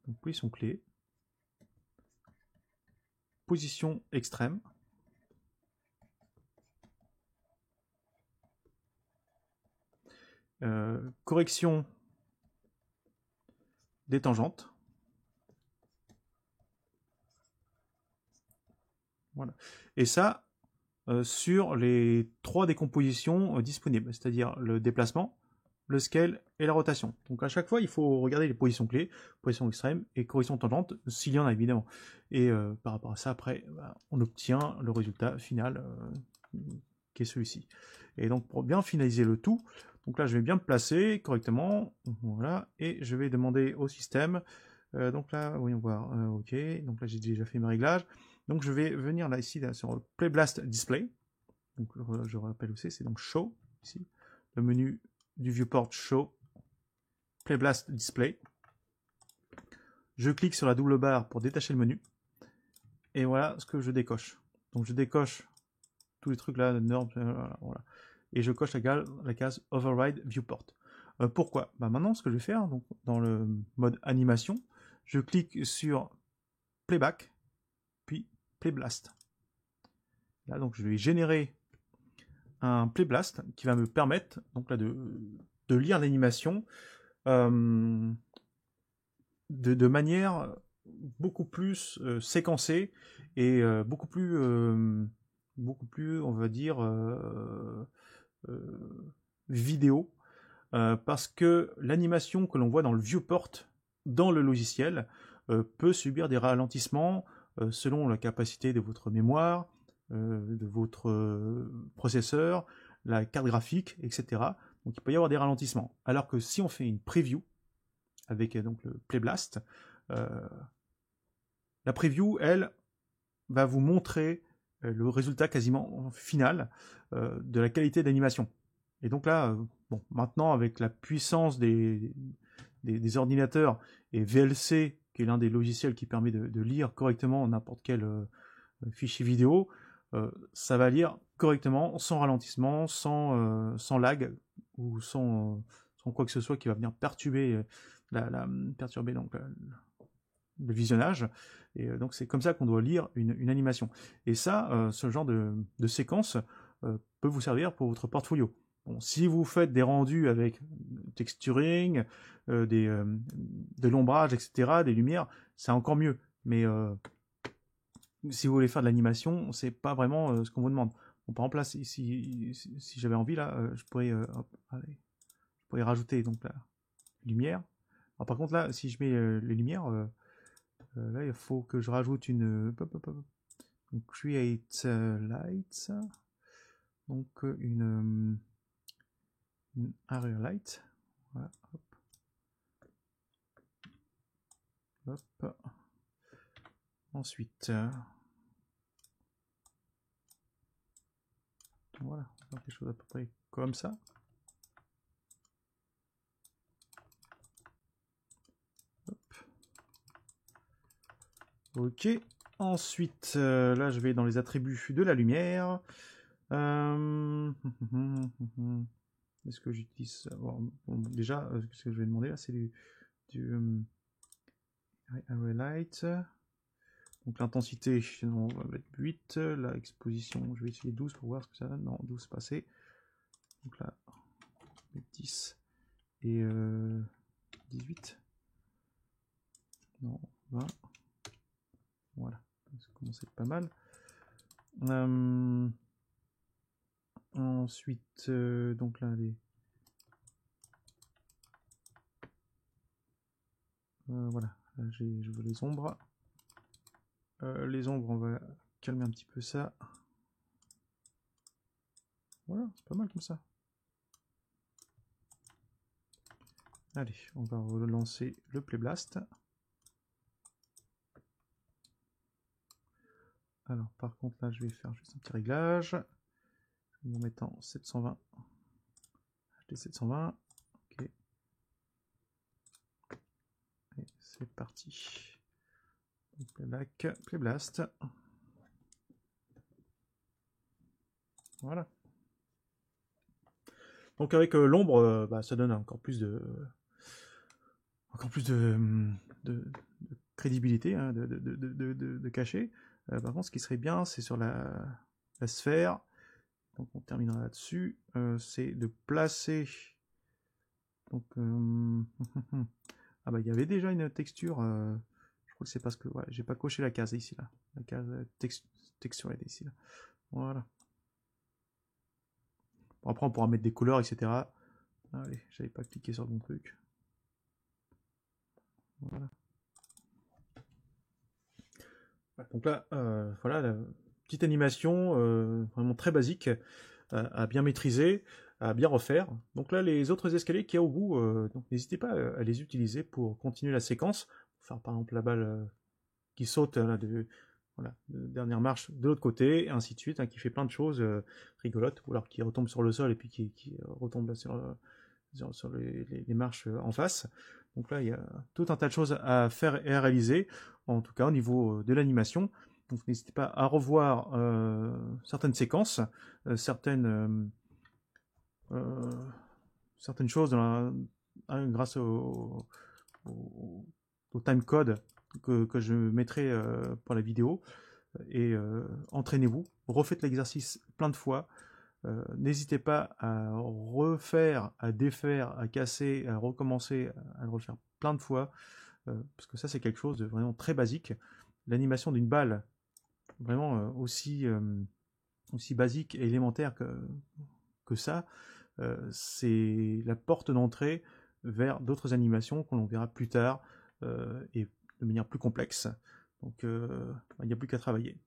Donc position clé. Position extrême. Correction des tangentes. Voilà. Et ça, sur les 3 décompositions disponibles, c'est-à-dire le déplacement, le scale et la rotation. Donc à chaque fois, il faut regarder les positions clés, position extrême et correction tangente, s'il y en a évidemment. Et par rapport à ça, après, on obtient le résultat final qui est celui-ci. Et donc pour bien finaliser le tout, donc là je vais bien me placer correctement, voilà, et je vais demander au système, donc là, voyons voir, ok, donc là j'ai déjà fait mes réglages, donc je vais venir là ici là, sur Play Blast Display, donc je rappelle où c'est donc Show, ici, le menu du viewport Show, Play Blast Display, je clique sur la double barre pour détacher le menu, et voilà ce que je décoche. Donc je décoche tous les trucs là, normes, voilà. Et je coche la case Override Viewport. Pourquoi? Maintenant, ce que je vais faire, donc, dans le mode animation, je clique sur Playback, puis Playblast. Là, donc, je vais générer un Playblast qui va me permettre donc, là, de lire l'animation de manière beaucoup plus séquencée et beaucoup plus, on va dire, vidéo, parce que l'animation que l'on voit dans le viewport, dans le logiciel, peut subir des ralentissements selon la capacité de votre mémoire, de votre processeur, la carte graphique, etc. Donc il peut y avoir des ralentissements. Alors que si on fait une preview avec donc le Playblast, la preview, elle, va vous montrer le résultat quasiment final de la qualité d'animation. Et donc là, bon, maintenant avec la puissance des ordinateurs et VLC, qui est l'un des logiciels qui permet de lire correctement n'importe quel fichier vidéo, ça va lire correctement, sans ralentissement, sans lag, ou sans quoi que ce soit qui va venir perturber, perturber donc, le visionnage. Et donc c'est comme ça qu'on doit lire une animation. Et ça, ce genre de séquence peut vous servir pour votre portfolio. Bon, si vous faites des rendus avec texturing, de l'ombrage, etc., des lumières, c'est encore mieux. Mais si vous voulez faire de l'animation, c'est pas vraiment ce qu'on vous demande. Bon, par exemple, là, si j'avais envie, là, je pourrais rajouter donc la lumière. Alors, par contre, là, si je mets les lumières, là, il faut que je rajoute une donc create light, donc une area light, voilà, hop. Ensuite, voilà, quelque chose à peu près comme ça. Hop. Ok. Ensuite, là, je vais dans les attributs de la lumière. Est-ce que j'utilise ça? Bon, déjà, ce que je vais demander là, c'est du array light. Donc l'intensité, on va mettre 8. La exposition, je vais essayer 12 pour voir ce que ça donne. Non, 12 passé. Donc là, 10 et 18. Non, 20. Voilà, ça commence à être pas mal. Ensuite, donc là, voilà, là, je veux les ombres. Les ombres, on va calmer un petit peu ça. Voilà, c'est pas mal comme ça. Allez, on va relancer le Playblast. Alors, par contre, là, je vais faire juste un petit réglage. Je vais me mettre en 720. HD 720. Ok. Et c'est parti. Playback, Playblast. Voilà. Donc avec l'ombre, bah, ça donne encore plus de crédibilité, hein, de cachet. Par contre, ce qui serait bien, c'est sur la sphère. Donc on terminera là-dessus. C'est de placer. Donc ah bah il y avait déjà une texture. Je crois que c'est parce que ouais, j'ai pas coché la case ici là. La case texture est ici là. Voilà. Bon, après on pourra mettre des couleurs, etc. Allez, j'avais pas cliqué sur le bon truc. Voilà. Donc là, voilà, la petite animation vraiment très basique, à bien maîtriser, à bien refaire. Donc là, les autres escaliers qu'il y a au bout, donc n'hésitez pas à les utiliser pour continuer la séquence. Faire par exemple la balle qui saute là, voilà, de dernière marche de l'autre côté, et ainsi de suite, hein, qui fait plein de choses rigolotes, ou alors qui retombe sur le sol et puis qui retombe sur les marches en face. Donc là, il y a tout un tas de choses à faire et à réaliser, en tout cas au niveau de l'animation. Donc n'hésitez pas à revoir certaines séquences, certaines choses grâce au timecode que je mettrai pour la vidéo. Et entraînez-vous, refaites l'exercice plein de fois. N'hésitez pas à refaire, à défaire, à casser, à recommencer, à le refaire plein de fois, parce que ça c'est quelque chose de vraiment très basique. L'animation d'une balle, vraiment aussi basique et élémentaire que ça, c'est la porte d'entrée vers d'autres animations que l'on verra plus tard et de manière plus complexe. Donc il n'y a plus qu'à travailler.